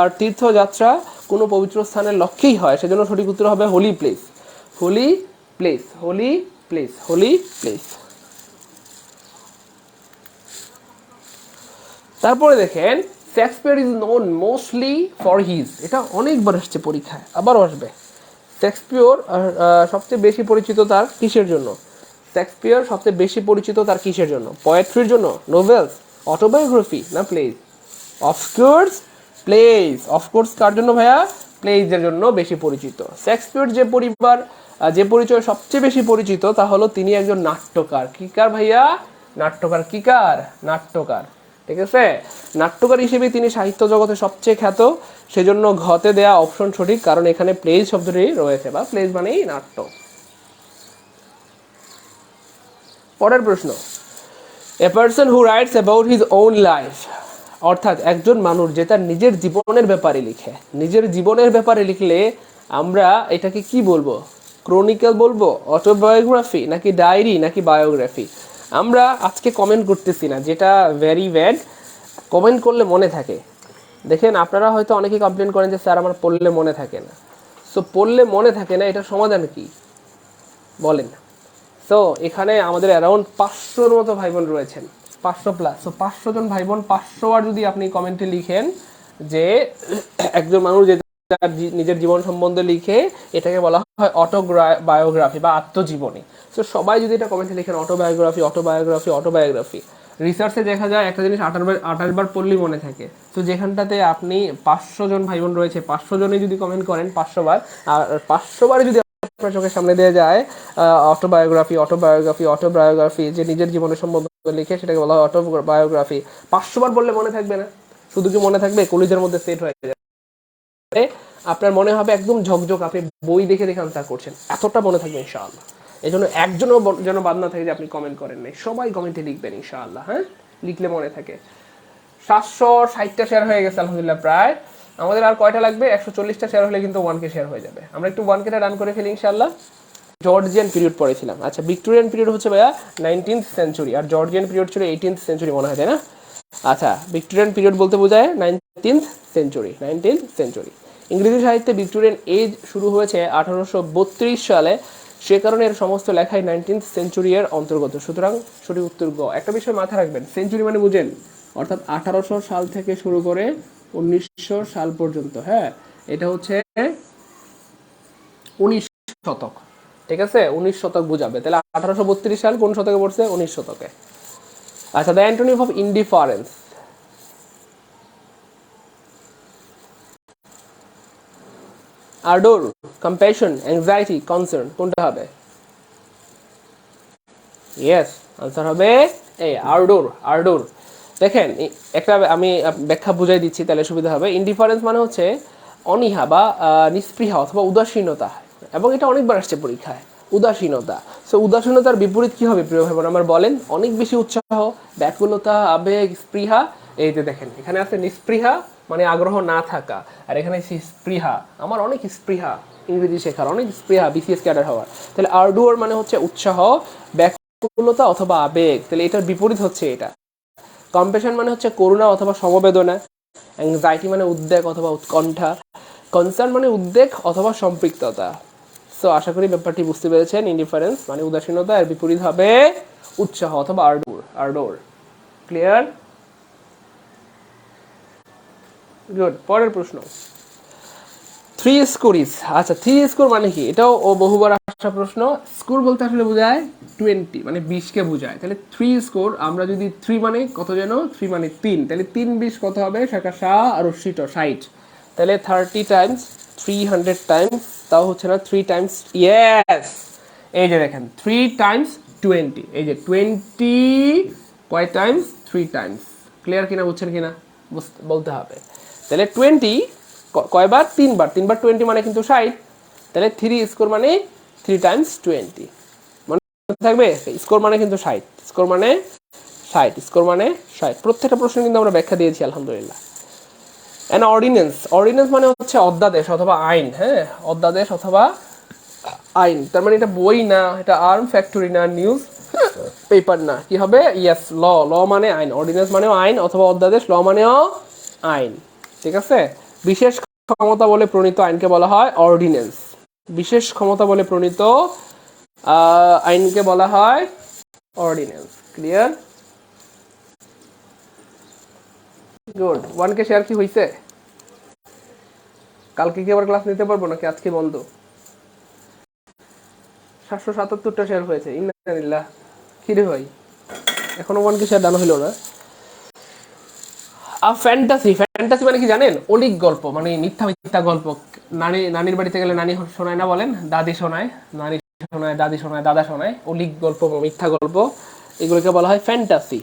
আর তীর্থযাত্রা কোনো পবিত্র স্থানের লক্ষ্যেই হয়, সেজন্য সঠিক উত্তর হবে Holi place, Holi place, Holi place, Holi place. তারপরে দেখেন, Shakespeare is known mostly for his. এটা অনেকবার আসছে পরীক্ষায়, আবারও আসবে। শেক্সপিয়র সবচেয়ে বেশি পরিচিত তার কিসের জন্য? শেক্সপিয়র সবচেয়ে বেশি পরিচিত তার কিসের জন্য? পোয়েট্রির জন্য, নোভেলস, অটোবায়োগ্রাফি না প্লেজ? Of course plays. অফকোর্স কার জন্য ভাইয়া? প্লেজের জন্য বেশি পরিচিত। শেক্সপিয়র যে পরিচয় সবচেয়ে বেশি পরিচিত তা হলো তিনি একজন নাট্যকার। কি কার ভাইয়া? নাট্যকার। কি কার? নাট্যকার। ঠিক আছে, নাট্যকার হিসেবে তিনি সাহিত্য জগতে সবচেয়ে খ্যাত। সেজন্য ঘতে দেয়া অপশন সঠিক, কারণ এখানে প্লেজ শব্দটি রয়েছে, বা প্লেজ মানেই নাট্য। পরের প্রশ্ন, a person who writes about his own life, অর্থাৎ একজন মানুষ যে তার নিজের জীবনের ব্যাপারে লিখে। নিজের জীবনের ব্যাপারে লিখলে আমরা এটাকে কি বলবো? ক্রনিকল বলবো, অটোবায়োগ্রাফি, নাকি ডায়েরি, নাকি বায়োগ্রাফি? আমরা আজকে কমেন্ট করতেছি না, যেটা ভেরি ব্যাড। কমেন্ট করলে মনে থাকে। দেখেন, আপনারা হয়তো অনেকেই কমপ্লেন করেন যে স্যার আমার পড়লে মনে থাকে না। সো পড়লে মনে থাকে না, এটার সমাধান কি বলেন? সো এখানে আমাদের অ্যারাউন্ড 500-র মতো ভাই বোন রয়েছেন, 500 প্লাস। সো 500 জন ভাই বোন 500 বার যদি আপনি কমেন্টে লিখেন যে একজন মানুষ যে তার নিজের জীবন সম্বন্ধে লিখে, এটাকে বলা হয় অটোবায়োগ্রাফি বা আত্মজীবনী। সো সবাই যদি এটা কমেন্টে লিখেন অটোবায়োগ্রাফি, অটোবায়োগ্রাফি, অটোবায়োগ্রাফি, রিসার্চে দেখা যায় একটা জিনিস 28 বার পড়লেই মনে থাকে। তো যেখানটাতে আপনি 500 জন ভাই বোন রয়েছে, 500 জনেই যদি কমেন্ট করেন 500 বার, আর 500 বারে যদি আপনার চোখের সামনে দিয়ে যায় অটোবায়োগ্রাফি, অটোবায়োগ্রাফি, অটোবায়োগ্রাফি, যে নিজের জীবনের সম্বন্ধে লিখে, সেটাকে বলা হয় অটোবায়োগ্রাফি। 500 বার বললে মনে থাকবে না, শুধু কি মনে থাকবে? কলিজের মধ্যে সেট হয়ে যাবে। আপনার মনে হবে একদম ঝকঝক, আপনি বই দেখে দেখে আনসার করছেন, এতটা মনে থাকবে ইনশাআল্লাহ। এই জন্য একজনও যেন বাদ না থাকে যে আপনি কমেন্ট করেন নাই, সবাই কমেন্টে লিখবেন ইনশাআল্লাহ। হ্যাঁ, লিখলে মনে থাকে। 760টা শেয়ার হয়ে গেছে আলহামদুলিল্লাহ প্রায়। আমাদের আর কয়টা লাগবে? 140টা শেয়ার হলে কিন্তু 1K শেয়ার হয়ে যাবে। আমরা একটু 1K রান করে ফেলি ইনশাআল্লাহ। জর্জিয়ান পিরিয়ড পড়েছিলাম। আচ্ছা, ভিক্টোরিয়ান পিরিয়ড হচ্ছে ভাইয়া 19th সেঞ্চুরি, আর জর্জিয়ান পিরিয়ড ছিল 18th সেঞ্চুরি মনে হয়, তাই না? আচ্ছা, ভিক্টোরিয়ান পিরিয়ড বলতে বোঝায় 19th সেঞ্চুরি, 19th সেঞ্চুরি। ইংরেজি সাহিত্যে ভিক্টোরিয়ান এজ শুরু হয়েছে 1832 সালে, সে কারণে এর সমস্ত লেখাই 19th সেঞ্চুরি এর অন্তর্গত। সুতরাং সঠিক উত্তর গ। একটা বিষয় মাথায় রাখবেন, সেঞ্চুরি মানে বুঝেন, অর্থাৎ 1800 সাল থেকে শুরু করে 1900 সাল পর্যন্ত। হ্যাঁ, এটা হচ্ছে 19 শতক। ঠিক আছে, 19 শতক বুঝাবে। তাহলে 1832 সাল কোন শতকে পড়ছে? 19 শতকে। আচ্ছা, the antonym of indifference, ardour, compassion, anxiety, concern, কোনটা হবে? ইয়েস, আনসার হবে এ, আর্ডোর। আর্ডোর দেখেন একটা আমি ব্যাখ্যা বুঝাই দিচ্ছি তাহলে সুবিধা হবে। ইনডিফারেন্স মানে হচ্ছে অনীহা বা নিস্পৃহা অথবা উদাসীনতা, এবং এটা অনেকবার আসছে পরীক্ষায়, উদাসীনতা। সো উদাসীনতার বিপরীত কি হবে প্রিয় ভাই বোন আমার বলেন? অনেক বেশি উৎসাহ, ব্যাকুলতা, আবেগ, স্পৃহা। এই যে দেখেন এখানে আছে নিস্পৃহা মানে আগ্রহ না থাকা, আর এখানে স্পৃহা, আমার অনেক স্পৃহা ইংরেজি শেখার, অনেক স্পৃহা বিসিএস ক্যাডার হওয়ার। তাহলে আর্ডুয়ার মানে হচ্ছে উৎসাহ, ব্যাকুলতা অথবা আবেগ, তাহলে এটার বিপরীত হচ্ছে এটা। কম্প্যাশন মানে হচ্ছে করুণা অথবা সমবেদনা, অ্যাংজাইটি মানে উদ্বেগ অথবা উৎকণ্ঠা, কনসার্ন মানে উদ্বেগ অথবা সম্পৃক্ততা। সো আশা করি ব্যাপারটি বুঝতে পেরেছেন। ইনডিফারেন্স মানে উদাসীনতা, এর বিপরীত হবে উৎসাহ অথবা আর্ডোর। আর্ডোর ক্লিয়ার? গুড। পরের প্রশ্ন, থ্রি স্কোরিজ। আচ্ছা, থ্রি স্কোর মানে কি? এটাও বহুবার আসা প্রশ্ন। স্কোর বলতে আসলে বোঝায় 20, মানে 20কে বোঝায়। তাহলে থ্রি স্কোর, আমরা যদি থ্রি মানে কত যেন, থ্রি মানে 3, তাহলে 3 20 কত হবে? শাখা শাহ আর 60, তাহলে 30 টাইমস 300 টাইমস, তাও হচ্ছে না 3 টাইমস, ইয়েস। এই যে দেখেন 3 টাইমস 20, এই যে 20 কয় টাইমস? 3 টাইমস। ক্লিয়ার কিনা, বুঝছেন কিনা বলতে হবে। তাহলে 20 কয়বার? 3বার, 3বার 20 মানে কিন্তু 60। তাহলে থ্রি স্কোর মানে 3 টাইমস 20 মনে থাকবে। স্কোর মানে কিন্তু 60, স্কোর মানে 60, স্কোর মানে 60। প্রত্যেকটা প্রশ্ন কিন্তু আমরা ব্যাখ্যা দিয়েছি আলহামদুলিল্লাহ। অ্যান অর্ডিন্যান্স, অর্ডিন্যান্স মানে হচ্ছে অধ্যাদেশ অথবা আইন। হ্যাঁ, অধ্যাদেশ অথবা আইন, তার মানে এটা বই না, এটা আর্ম ফ্যাক্টরি না, নিউজ পেপার না, কি হবে? ইয়েস, ল। ল মানে আইন, অর্ডিন্যান্স মানেও আইন অথবা অধ্যাদেশ, ল মানেও আইন। ঠিক আছে? বিশেষ ক্ষমতা বলে প্রণীত আইনকে বলা হয় অর্ডিন্যান্স। বিশেষ ক্ষমতা বলে প্রণীত আইনকে বলা হয় ordinance. Clear? Good. 1K share কি হয়েছে? কালকে কি আবার ক্লাস নিতে পারবো নাকি আজকে বন্ধ? 777টা শেয়ার হয়েছে, ইন্নালিল্লাহ। কি রে ভাই, এখনো 1K শেয়ার দানো হলো না। ফ্যান্টাসি, ফ্যান্টাসি মানে কি জানেন? অলিক গল্প, মানে মিথ্যা মিথ্যা গল্প। নানির বাড়িতে গেলে নানি শোনায় না, বলেন? দাদি শোনায়, নানি শোনায়, দাদি শোনায়, দাদা শোনায়, অলিক গল্প, মিথ্যা গল্প, এগুলোকে বলা হয় ফ্যান্টাসি।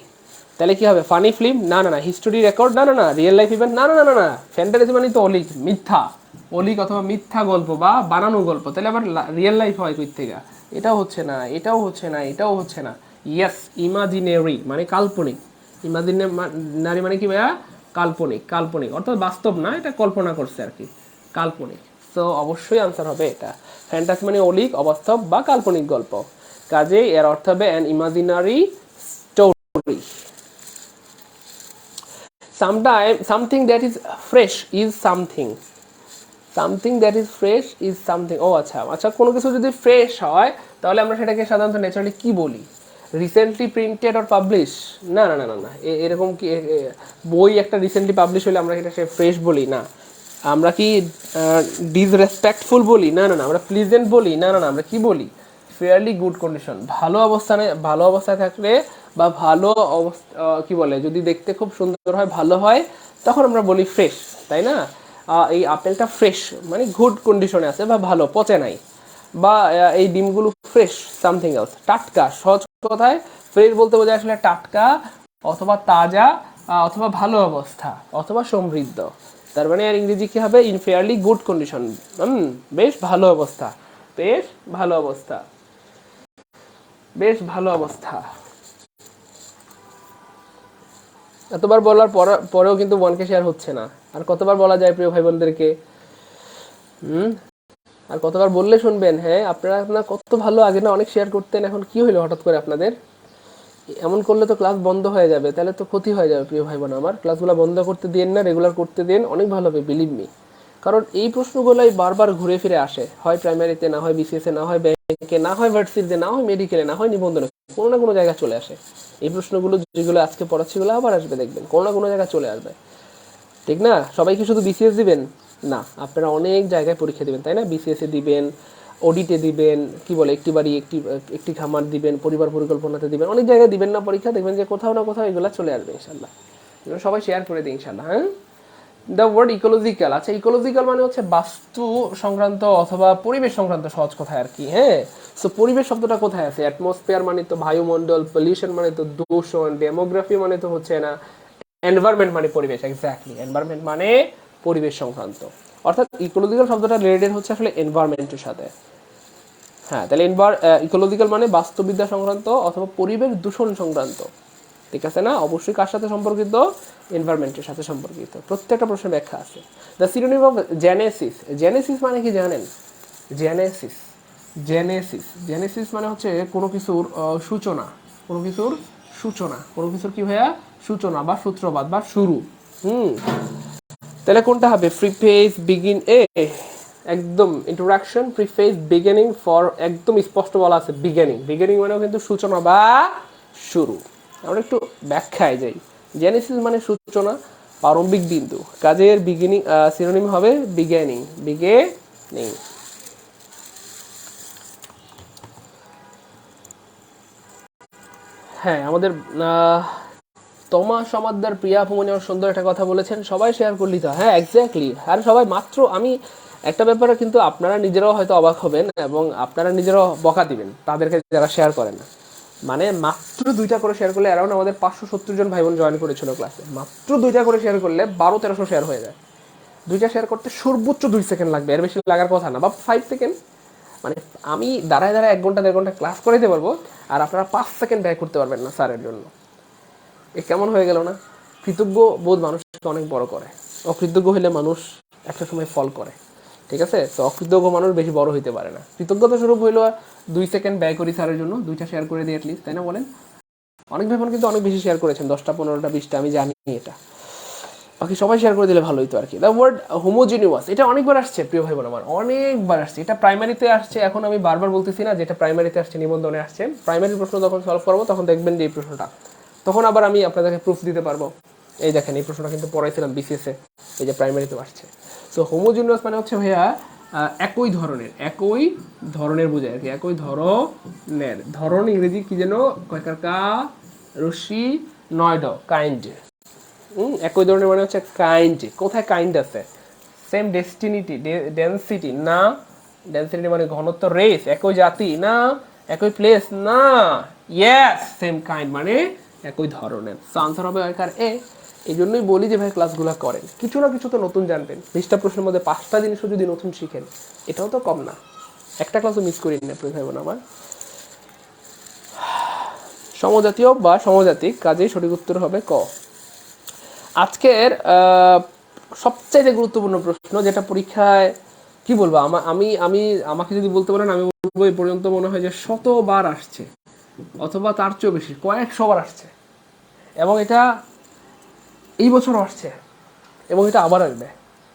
তাহলে কি হবে? ফানি ফিল্ম না, না না। হিস্টোরি রেকর্ড না, না না। রিয়েল লাইফ ইভেন্ট না, না না না। ফ্যান্টাসি মানে তো অলিক, মিথ্যা, অলিক অথবা মিথ্যা গল্প বা বানানো গল্প। তাহলে আবার রিয়েল লাইফ হয় কই থেকে? এটাও হচ্ছে না, এটাও হচ্ছে না, এটাও হচ্ছে না। ইয়েস, ইমাজিনারি মানে কাল্পনিক। ইমাজিনারি মানে কি ভাইয়া? কাল্পনিক। কাল্পনিক অর্থাৎ বাস্তব না, এটা কল্পনা করছে আর কি, কাল্পনিক। তো অবশ্যই আনসার হবে এটা। ফ্যান্টাসি মানে অলিক, অবাস্তব বা কাল্পনিক গল্প। কাজেই এর অর্থ হবে an imaginary story. something that is fresh is something, something that is fresh is something। ও আচ্ছা আচ্ছা, কোনো কিছু যদি ফ্রেশ হয় তাহলে আমরা সেটাকে সাধারণত ন্যাচারালি কি বলি? Recently printed or publish? না না না না না, এরকম কি বই একটা রিসেন্টলি পাবলিশ হলে আমরা এটা সে ফ্রেশ বলি না। আমরা কি ডিসরেসপেক্টফুল বলি? না না না। আমরা প্লিজেন্ট বলি? না না না। আমরা কি বলি? ফেয়ারলি গুড কন্ডিশন, ভালো অবস্থানে, ভালো অবস্থায় থাকলে বা ভালো অবস্থা, কি বলে, যদি দেখতে খুব সুন্দর হয়, ভালো হয়, তখন আমরা বলি ফ্রেশ, তাই না? এই আপেলটা ফ্রেশ মানে গুড কন্ডিশনে আছে বা ভালো, পচে নাই। বা এই ডিমগুলো ফ্রেশ, সামথিং এলস, টাটকা। সহজ কথায় ফ্রেশ বলতে বোঝায় আসলে টাটকা অথবা তাজা, অথবা ভালো অবস্থা অথবা সমৃদ্ধ। তার মানে আর ইংরেজি কি হবে? ইন ফেয়ারলি গুড কন্ডিশন, বেশ ভালো অবস্থা, বেশ ভালো অবস্থা, বেশ ভালো অবস্থা। এতবার বলার পরেও কিন্তু 1K শেয়ার হচ্ছে না। আর কতবার বলা যায় প্রিয় ভাই বোনদেরকে? আর কতবার বললে শুনবেন? হ্যাঁ, আপনারা কত ভালো, আগে না অনেক শেয়ার করতেন, এখন কি হইলো হঠাৎ করে আপনাদের? এমন করলে তো ক্লাস বন্ধ হয়ে যাবে, তাহলে তো ক্ষতি হয়ে যাবে প্রিয় ভাই বোন আমার। ক্লাসগুলো বন্ধ করতে দিন না, রেগুলার করতে দিন, অনেক ভালো হবে, বিলিভ মি। কারণ এই প্রশ্নগুলোই বারবার ঘুরে ফিরে আসে, হয় প্রাইমারিতে, না হয় বিসিএসে, না হয় ব্যাংকে, না হয় ভার্সিটিতে, না হয় মেডিকেলে, না হয় নিবন্ধনে, কোনো না কোনো জায়গায় চলে আসে। এই প্রশ্নগুলো যেগুলো আজকে পড়াচ্ছি এগুলো আবার আসবে, দেখবেন কোনো না কোনো জায়গায় চলে আসবে। ঠিক না? সবাই কি শুধু বিসিএস দিবেন? না, আপনারা অনেক জায়গায় পরীক্ষা দিবেন, তাই না? বিসিএসে দিবেন, অডিটে দিবেন, কি বলে, একটি বাড়ি একটি খামার দিবেন, পরিবার পরিকল্পনাতে দিবেন, অনেক জায়গায় দিবেন না পরীক্ষা, দেখবেন যে কোথাও না কোথাও এগুলো চলে আসবে ইনশাল্লাহ। সবাই শেয়ার করে দিই ইনশাল্লাহ। হ্যাঁ, দ্য ওয়ার্ড ইকোলজিক্যাল। আচ্ছা, ইকোলজিক্যাল মানে হচ্ছে বাস্তু সংক্রান্ত অথবা পরিবেশ সংক্রান্ত, সহজ কথায় আর কি। হ্যাঁ, সো পরিবেশ শব্দটা কোথায় আছে? অ্যাটমসফিয়ার মানে তো বায়ুমণ্ডল, পলিউশন মানে তো দূষণ, ডেমোগ্রাফি মানে তো হচ্ছে না এনভায়রনমেন্ট মানে পরিবেশ, এক্স্যাক্টলি, এনভায়রনমেন্ট মানে পরিবেশ সংক্রান্ত। অর্থাৎ ইকোলজিক্যাল শব্দটা রিলেটেড হচ্ছে আসলে এনভায়রনমেন্টের সাথে। হ্যাঁ, তাহলে ইকোলজিক্যাল মানে বাস্তুবিদ্যা সংক্রান্ত অথবা পরিবেশ দূষণ সংক্রান্ত, ঠিক আছে না? অবশ্যই কার সাথে সম্পর্কিত? এনভায়রনমেন্টের সাথে সম্পর্কিত। প্রত্যেকটা প্রশ্নের ব্যাখ্যা আছে। The synonym of Genesis, Genesis মানে কি জানেন? জেনেসিস, জেনেসিস, জেনেসিস মানে হচ্ছে কোনো কিছুর সূচনা, কোনো কিছুর সূচনা, কোনো কিছুর কি ভাইয়া? সূচনা বা সূত্রপাত বা শুরু। হুম, তাহলে কোনটা হবে? প্রিফেস বিগিন এ, একদম ইন্ট্রোডাকশন, প্রিফেস, বিগিনিং, ফর, একদম স্পষ্ট বলা আছে বিগিনিং। বিগিনিং মানেও কিন্তু সূচনা বা শুরু। আমরা একটু ব্যাখ্যায় যাই। জেনেসিস মানে সূচনা, প্রারম্ভিক বিন্দু, কাজের বিগিনিং সিনোনিম হবে বিগিনিং, বিগিনিং। হ্যাঁ, আমাদের তমা সমাদ্দার প্রিয়া ভুমনি সুন্দর একটা কথা বলেছেন, সবাই শেয়ার করলি তো। হ্যাঁ, এক্স্যাক্টলি। আর সবাই মাত্র, আমি একটা ব্যাপারে কিন্তু আপনারা নিজেরাও হয়তো অবাক হবেন এবং আপনারা নিজেরাও বকা দিবেন তাদেরকে যারা শেয়ার করেন না। মানে মাত্র 2টা করে শেয়ার করলে, অ্যারাউন্ড আমাদের 570 জন ভাই বোন জয়েন করেছিল ক্লাসে, মাত্র 2টা করে শেয়ার করলে 1200-1300 শেয়ার হয়ে যায়। 2টা শেয়ার করতে সর্বোচ্চ 2 সেকেন্ড লাগবে, এর বেশি লাগার কথা না, বা 5 সেকেন্ড। মানে আমি দাঁড়ায় দাঁড়ায় 1 ঘন্টা 1.5 ঘন্টা ক্লাস করাইতে পারবো, আর আপনারা 5 সেকেন্ড ব্যয় করতে পারবেন না স্যারের জন্য। এ কেমন হয়ে গেল না? কৃতজ্ঞ বোধ মানুষকে অনেক বড় করে, অকৃতজ্ঞ হলে মানুষ একটা সময় ফল করে, ঠিক আছে? তো অকৃতজ্ঞ মানুষ বেশি বড় হইতে পারে না। কৃতজ্ঞতা স্বরূপ হইলো 2 সেকেন্ড ব্যয় করি স্যারের জন্য, 2টা শেয়ার করে দিই অ্যাটলিস্ট, তাই না বলেন? অনেক ভাই বোন কিন্তু অনেক বেশি শেয়ার করেছেন, 10টা 15টা 20টা, আমি জানি এটা। বাকি সবাই শেয়ার করে দিলে ভালো হতো আর কি। দ্য ওয়ার্ড হোমোজিনিয়াস, এটা অনেকবার আসছে প্রিয় ভাই বোন আমার, অনেকবার আসছে। এটা প্রাইমারিতে আসছে, এখন আমি বারবার বলতেছি না, যেটা প্রাইমারিতে আসছে নিবন্ধনে আসছে। প্রাইমারি প্রশ্ন যখন সলভ করবো তখন দেখবেন যে এই প্রশ্নটা, তখন আবার আমি আপনাদেরকে প্রুফ দিতে পারবো। এই দেখেন, এই প্রশ্নটা কিন্তু পড়াইছিলাম বিসিএসে, এই যে প্রাইমারিতেও আসছে। সো হোমোজিনিয়াস মানে হচ্ছে ভাইয়া একই ধরনের, একই ধরনের বোঝায় আর কি, একই ধরনের। ধরন ইংরেজি কি যেন? কয়কার কা রশ্মি নয় ড, কাইন্ড। একই ধরনের মানে হচ্ছে কাইন্ড। কোথায় কাইন্ড আছে? সেম ডেস্টিনিটি, ডেন্সিটি না, ডেন্সিটি মানে ঘনত্ব, রেস, একই জাতি না, একই প্লেস না, ইয়েস সেম কাইন্ড মানে একই ধরনের। সো আনসার হবে আকার এ। এই জন্যই বলি যে ভাই ক্লাসগুলো করেন, কিছু না কিছু তো নতুন জানবেন। 20টা প্রশ্নের মধ্যে 5টা জিনিসও যদি নতুন শিখেন, এটাও তো কম না। একটা ক্লাসও মিস করি না প্রিয় ভাই বোন আমার। সমজাতীয় বা সমজাতিক, কাজেই সঠিক উত্তর হবে ক। আজকের সবচাইতে গুরুত্বপূর্ণ প্রশ্ন, যেটা পরীক্ষায় কি বলবো, আমি আমি আমাকে যদি বলতে পারেন, আমি বলবো এই পর্যন্ত মনে হয় যে 100বার আসছে, অথবা তার চেয়েও বেশি, কয়েকশোবার আসছে, এবং এটা এই বছরও আসছে, এবং এটা আবার আসবে।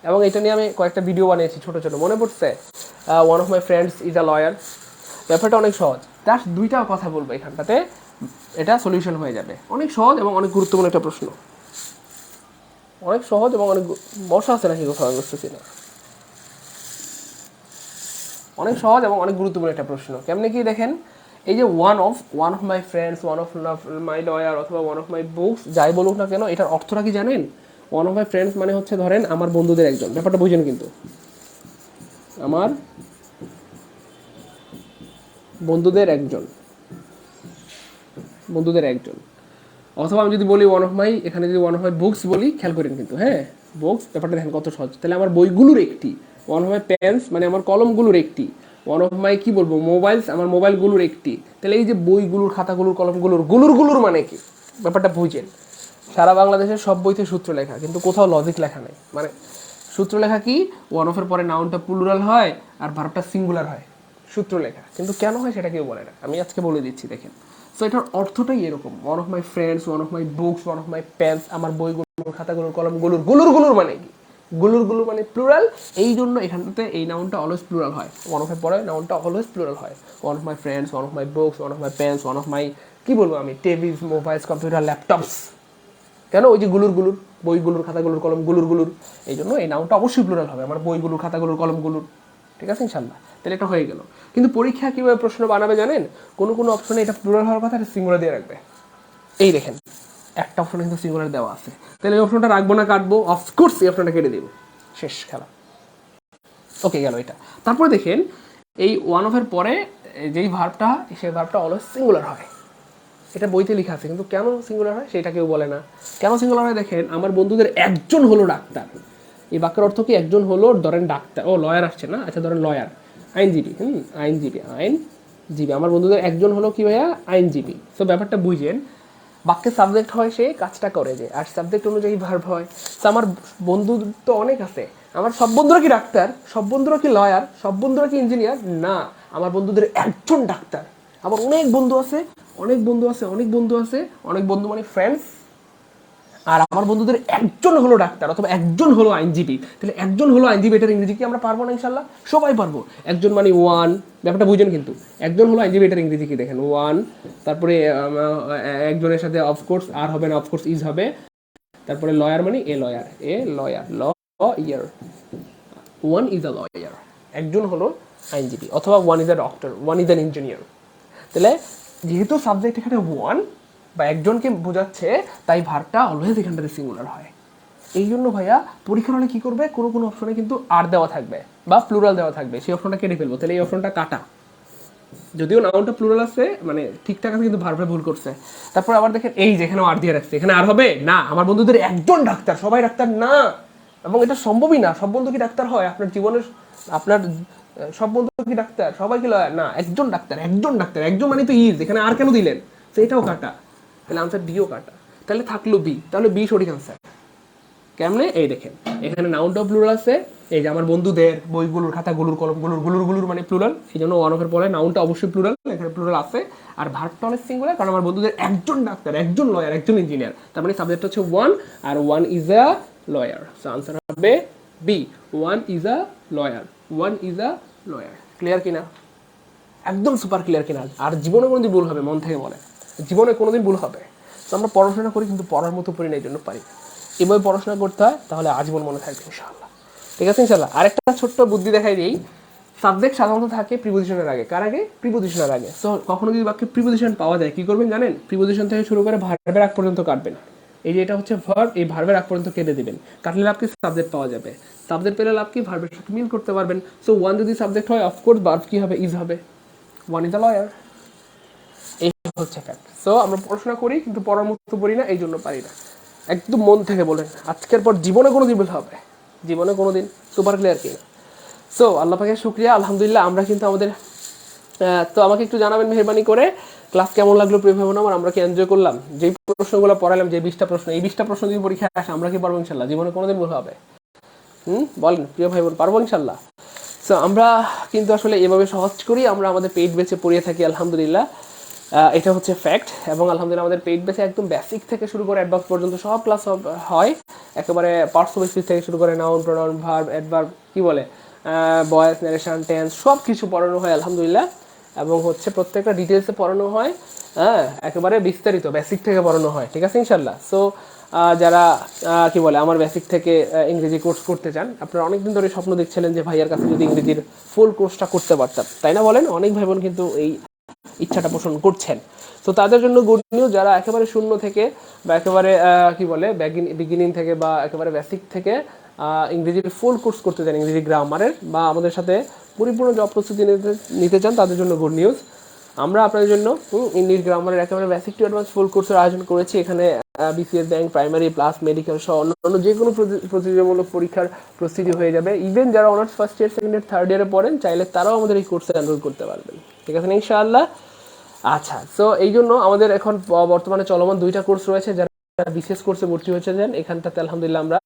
এবং এটা নিয়ে আমি কয়েকটা ভিডিও বানিয়েছি ছোট ছোট, মনে পড়ছে? One of my friends is a lawyer. ব্যাপারটা অনেক সহজ, জাস্ট 2টা কথা বলবো এখানটাতে, এটা সলিউশন হয়ে যাবে। অনেক সহজ এবং অনেক গুরুত্বপূর্ণ একটা প্রশ্ন, অনেক সহজ এবং অনেক বসা আছে নাকি কোথাও, আমি বুঝতেছি না। অনেক সহজ এবং অনেক গুরুত্বপূর্ণ একটা প্রশ্ন। কেমনে কি দেখেন, এই যে one of my friends, one of my lawyer অথবা ওয়ান অফ মাই বুকস, যাই বলুক না কেন, এটার অর্থটা কি জানেন? ওয়ান অফ মাই ফ্রেন্ডস মানে হচ্ছে ধরেন আমার বন্ধুদের একজন, ব্যাপারটা বুঝেন কিন্তু, আমার বন্ধুদের একজন, বন্ধুদের একজন। অথবা আমি যদি বলি ওয়ান অফ মাই, এখানে যদি ওয়ান অফ মাই বুকস বলি, খেয়াল করেন কিন্তু, হ্যাঁ বুকস, ব্যাপারটা দেখেন কত সহজ। তাহলে আমার বইগুলোর একটি। ওয়ান অফ মাই পেন্স মানে আমার কলমগুলোর একটি। ওয়ান অফ মাই কি বলবো, মোবাইলস, আমার মোবাইলগুলোর একটি। তাহলে এই যে বইগুলোর, খাতাগুলোর, কলমগুলোর, গুলোর মানে কি? ব্যাপারটা বুঝেন। সারা বাংলাদেশের সব বইতে সূত্র লেখা, কিন্তু কোথাও লজিক লেখা নেই। মানে সূত্র লেখা কি, ওয়ান অফের পরে নাউনটা প্লুরাল হয় আর ভার্বটা সিঙ্গুলার হয়, সূত্র লেখা। কিন্তু কেন হয় সেটা কেউ বলে না, আমি আজকে বলে দিচ্ছি দেখেন। সো এটার অর্থটাই এরকম, one of my friends, one of my books, one of my pens, আমার বইগুলোর, খাতাগুলোর, কলমগুলোর, গুলোর মানে কি? গুলোর মানে প্লুরাল, এই জন্য এখানটাতে এই নাউনটা অলওয়েজ প্লুরাল হয়। ওয়ান অফের পরে নাউনটা অলওয়েজ প্লুরাল হয়। One of my friends, one of my books, one of my pens, one of my কি বলবো আমি, টেবিলস, মোবাইলস, কম্পিউটার, ল্যাপটপস। কেন? ওই যে গুলোর, বইগুলোর, খাতাগুলোর, কলমগুলোর, এই জন্য এই নাউনটা অবশ্যই প্লুরাল হবে, আমার বইগুলোর, খাতাগুলোর, কলমগুলোর। ঠিক আছে ইনশাল্লাহ, তাহলে এটা হয়ে গেল। কিন্তু পরীক্ষা কীভাবে প্রশ্ন বানাবে জানেন? কোনো অপশনে এটা প্লুরাল হওয়ার কথা, এটা সিঙ্গুলার দিয়ে রাখবে। এই দেখেন, একটা অপশনে কিন্তু সিঙ্গুলার দেওয়া আছে, তাহলে এই অপশনটা রাখবো না কাটবো? অফকোর্স এই অপশনটা কেটে দেবো, শেষ খেলা। ওকে, গেল এটা। তারপরে দেখেন, এই ওয়ান অফের পরে যেই ভার্বটা, সেই ভার্বটা অলওয়েজ সিঙ্গুলার হবে। এটা বইতে লেখা আছে, কিন্তু কেন সিঙ্গুলার হয় সেটা কেউ বলে না। কেন সিঙ্গুলার হয় দেখেন, আমার বন্ধুদের একজন হলো ডাক্তার, এই বাক্যের অর্থ কি, একজন হলো, ধরেন ডাক্তার, ও লয়ার আসছে না, আচ্ছা ধরেন লয়ার, আইনজীবী, আইনজীবী, আমার বন্ধুদের একজন হলো কি ভাইয়া, আইনজীবী। তো ব্যাপারটা বুঝেন, বাক্যের সাবজেক্ট হয় সে কাজটা করে যে, আর সাবজেক্ট অনুযায়ী ভার্ব হয়। তো আমার বন্ধু তো অনেক আছে, আমার সব বন্ধুরা কি ডাক্তার, সব বন্ধুরা কি লয়ার, সব বন্ধুরা কি ইঞ্জিনিয়ার, না, আমার বন্ধুদের একজন ডাক্তার। আমার অনেক বন্ধু আছে, অনেক বন্ধু আছে, অনেক বন্ধু আছে, অনেক বন্ধু মানে ফ্রেন্ডস, আর আমার বন্ধুদের একজন হলো ডাক্তার অথবা একজন হলো আইনজীবী। তাহলে একজন হলো আইনজীবী, এটার ইংরেজি কি আমরা পারবো না ইনশাল্লাহ, সবাই পারবো। একজন মানে ওয়ান, ব্যাপারটা বুঝেন কিন্তু, একজন হলো আইনজীবী, এটার ইংরেজি কি দেখেন, ওয়ান, তারপরে একজনের সাথে অফকোর্স আর হবে না, অফকোর্স ইজ হবে, তারপরে লয়ার মানে a lawyer, law year, one is a lawyer, একজন হলো আইনজীবী, অথবা one is a doctor, one is an engineer. তাহলে যেহেতু সাবজেক্ট এখানে ওয়ান বা একজনকে বোঝাচ্ছে, তাই ভার্বটা অলওয়েজ এখানটাতে সিঙ্গুলার হয়। এই জন্য ভাইয়া পরীক্ষার হলে কি করবে, কোনো কোনো অপশনে কিন্তু আর দেওয়া থাকবে বা প্লুরাল দেওয়া থাকবে, সেই অপশনটা কেটে ফেলবো, তাহলে এই অপশনটা কাটা। যদিও নাউনটা প্লুরাল আছে, মানে ঠিকঠাক আছে, কিন্তু ভার্বে ভুল করছে। তারপর আবার দেখেন এই যেখানে আর দিয়ে রাখছে, এখানে আর হবে না, আমার বন্ধুদের একজন ডাক্তার, সবাই ডাক্তার না, এবং এটা সম্ভবই না, সব বন্ধু কি ডাক্তার হয় আপনার জীবনের, আপনার সব বন্ধু কি ডাক্তার, সবাই কি লয়ার না, একজন ডাক্তার, একজন ডাক্তার, একজন মানে তো ইজ, এখানে আর কেন দিলেন, তো এটাও কাটা, তাহলে আনসার ডিও কাটা, তাহলে থাকলো বি, তাহলে বি সঠিক আনসার। কেমনে, এই দেখেন এখানে নাউনটাও প্লুরাল আছে, এই যে আমার বন্ধুদের বইগুলোর, খাতাগুলোর, কলমগুলোর, গুলোর মানে প্লুরাল, এই জন্য ওয়ান অফের পরে নাউনটা অবশ্যই প্লুরাল, এখানে প্লুরাল আছে, আর ভার্বটা অনেক সিঙ্গুলার, কারণ আমার বন্ধুদের একজন ডাক্তার, একজন লয়ার, একজন ইঞ্জিনিয়ার, তার মানে সাবজেক্ট হচ্ছে ওয়ান, আর one is a lawyer, so answer হবে B, one is a lawyer, one is a lawyer. Clear কিনা, একদম সুপার ক্লিয়ার কিনা, আর জীবনে কোনোদিন ভুল হবে, মন থেকে বলে, জীবনে কোনোদিন ভুল হবে। তো আমরা পড়াশোনা করি কিন্তু পড়ার মতো পড়ি না, এই জন্য পারি, এভাবে পড়াশোনা করতে হয়, তাহলে আজীবন মনে থাকবে ইনশাআল্লাহ। ঠিক আছে ইনশাআল্লাহ। আরেকটা ছোট্ট বুদ্ধি দেখাই দিই, সাবজেক্ট সাধারণত থাকে প্রিপোজিশনের আগে, কার আগে, প্রিপোজিশনের আগে। সো কখনো যদি বাক্যে প্রিপোজিশন পাওয়া যায়, কি করবেন জানেন, প্রিপোজিশন থেকে শুরু করে ভার্বের আগ পর্যন্ত কাটবেন, এই যে এটা হচ্ছে ভার্ব, এই ভার্বের আগ পর্যন্ত কেটে দিবেন, কাটলে লাভ কি, সাবজেক্ট পাওয়া যাবে, সাবজেক্ট পেলে লাভ কি, ভার্বের সাথে মিল করতে পারবেন। সো ওয়ান যদি সাবজেক্ট হয়, অফকোর্স ভার্ব কি হবে, ইজ হবে, ওয়ান ইজ আ লয়ার, এই হচ্ছে ফ্যাক্ট। সো আমরা পড়াশোনা করি কিন্তু পড়ার মতো পড়ি না, এই জন্য পারি না। একদম মন থেকে বলেন, আজকের পর জীবনে কোনো দিন বলতে হবে, জীবনে কোনো দিন, সুপার ক্লিয়ার কিনা। সো আল্লাহ পাকের শুক্রিয়া, আলহামদুলিল্লাহ, আমরা কিন্তু আমাদের, তো আমাকে একটু জানাবেন মেহরবানি করে ক্লাস কেমন লাগলো প্রিয় ভাই বোন, আমরা কি এনজয় করলাম, যে প্রশ্নগুলো পড়ালাম, যে 20টা প্রশ্ন, এই 20টা প্রশ্ন যদি পরীক্ষায় আসে, আমরা কি পারবো ইনশাল্লাহ, জীবনে কোনোদিন ভুল হবে, বলেন প্রিয় ভাই বোন, পারবো ইনশাল্লাহ। সো আমরা কিন্তু আসলে এভাবে সহজ করি, আমরা আমাদের পেইড ব্যাচে পড়িয়ে থাকি আলহামদুলিল্লাহ, এটা হচ্ছে ফ্যাক্ট। এবং আলহামদুলিল্লাহ আমাদের পেইড ব্যাচে একদম বেসিক থেকে শুরু করে অ্যাডভান্স পর্যন্ত সব ক্লাস হয়, একেবারে পার্টস অফ স্পিচ থেকে শুরু করে নাউন, প্রোনাউন, ভার্ব, অ্যাডভার্ব, কি বলে, ভয়েস, ন্যারেশন, টেন্স, সব কিছু পড়ানো হয় আলহামদুলিল্লাহ, এবং হচ্ছে প্রত্যেকটা ডিটেলসে পড়ানো হয়, হ্যাঁ, একেবারে বিস্তারিত বেসিক থেকে পড়ানো হয়, ঠিক আছে ইনশাল্লাহ। সো যারা কি বলে আমার বেসিক থেকে ইংরেজি কোর্স করতে চান, আপনারা অনেকদিন ধরে স্বপ্ন দেখছিলেন যে ভাইয়ার কাছে যদি ইংরেজির ফুল কোর্সটা করতে পারতাম, তাই না বলেন, অনেক ভাই বোন কিন্তু এই ইচ্ছাটা পোষণ করছেন। তো তাদের জন্য গুড নিউজ, যারা একেবারে শূন্য থেকে বা একেবারে কি বলে বিগিনিং থেকে বা একেবারে বেসিক থেকে ইংরেজির ফুল কোর্স করতে চান, ইংরেজি গ্রামারের, বা আমাদের সাথে পরিপূর্ণ জব প্রস্তুতি নিতে চান, তাদের জন্য গুড নিউজ। আমরা আপনাদের জন্য ইংলিশ গ্রামারের একেবারে বেসিক টু অ্যাডভান্স ফুল কোর্সের আয়োজন করেছি। এখানে BCS bank, primary plus medical সহ অন্যান্য যে কোনো প্রতিযোগিতামূলক পরীক্ষার প্রস্তুতি হয়ে যাবে। ইভেন যারা honours first year, second year, third ইয়ারে পড়েন, চাইলে তারাও আমাদের এই কোর্সে এনরোল করতে পারবেন, ঠিক আছে ইনশাআল্লাহ। আচ্ছা, সো এই জন্য আমাদের এখন বর্তমানে চলমান 2টা কোর্স রয়েছে। যারা বিশেষ কোর্সে ভর্তি হয়েছেন, এখানটাতে আলহামদুলিল্লাহ আমরা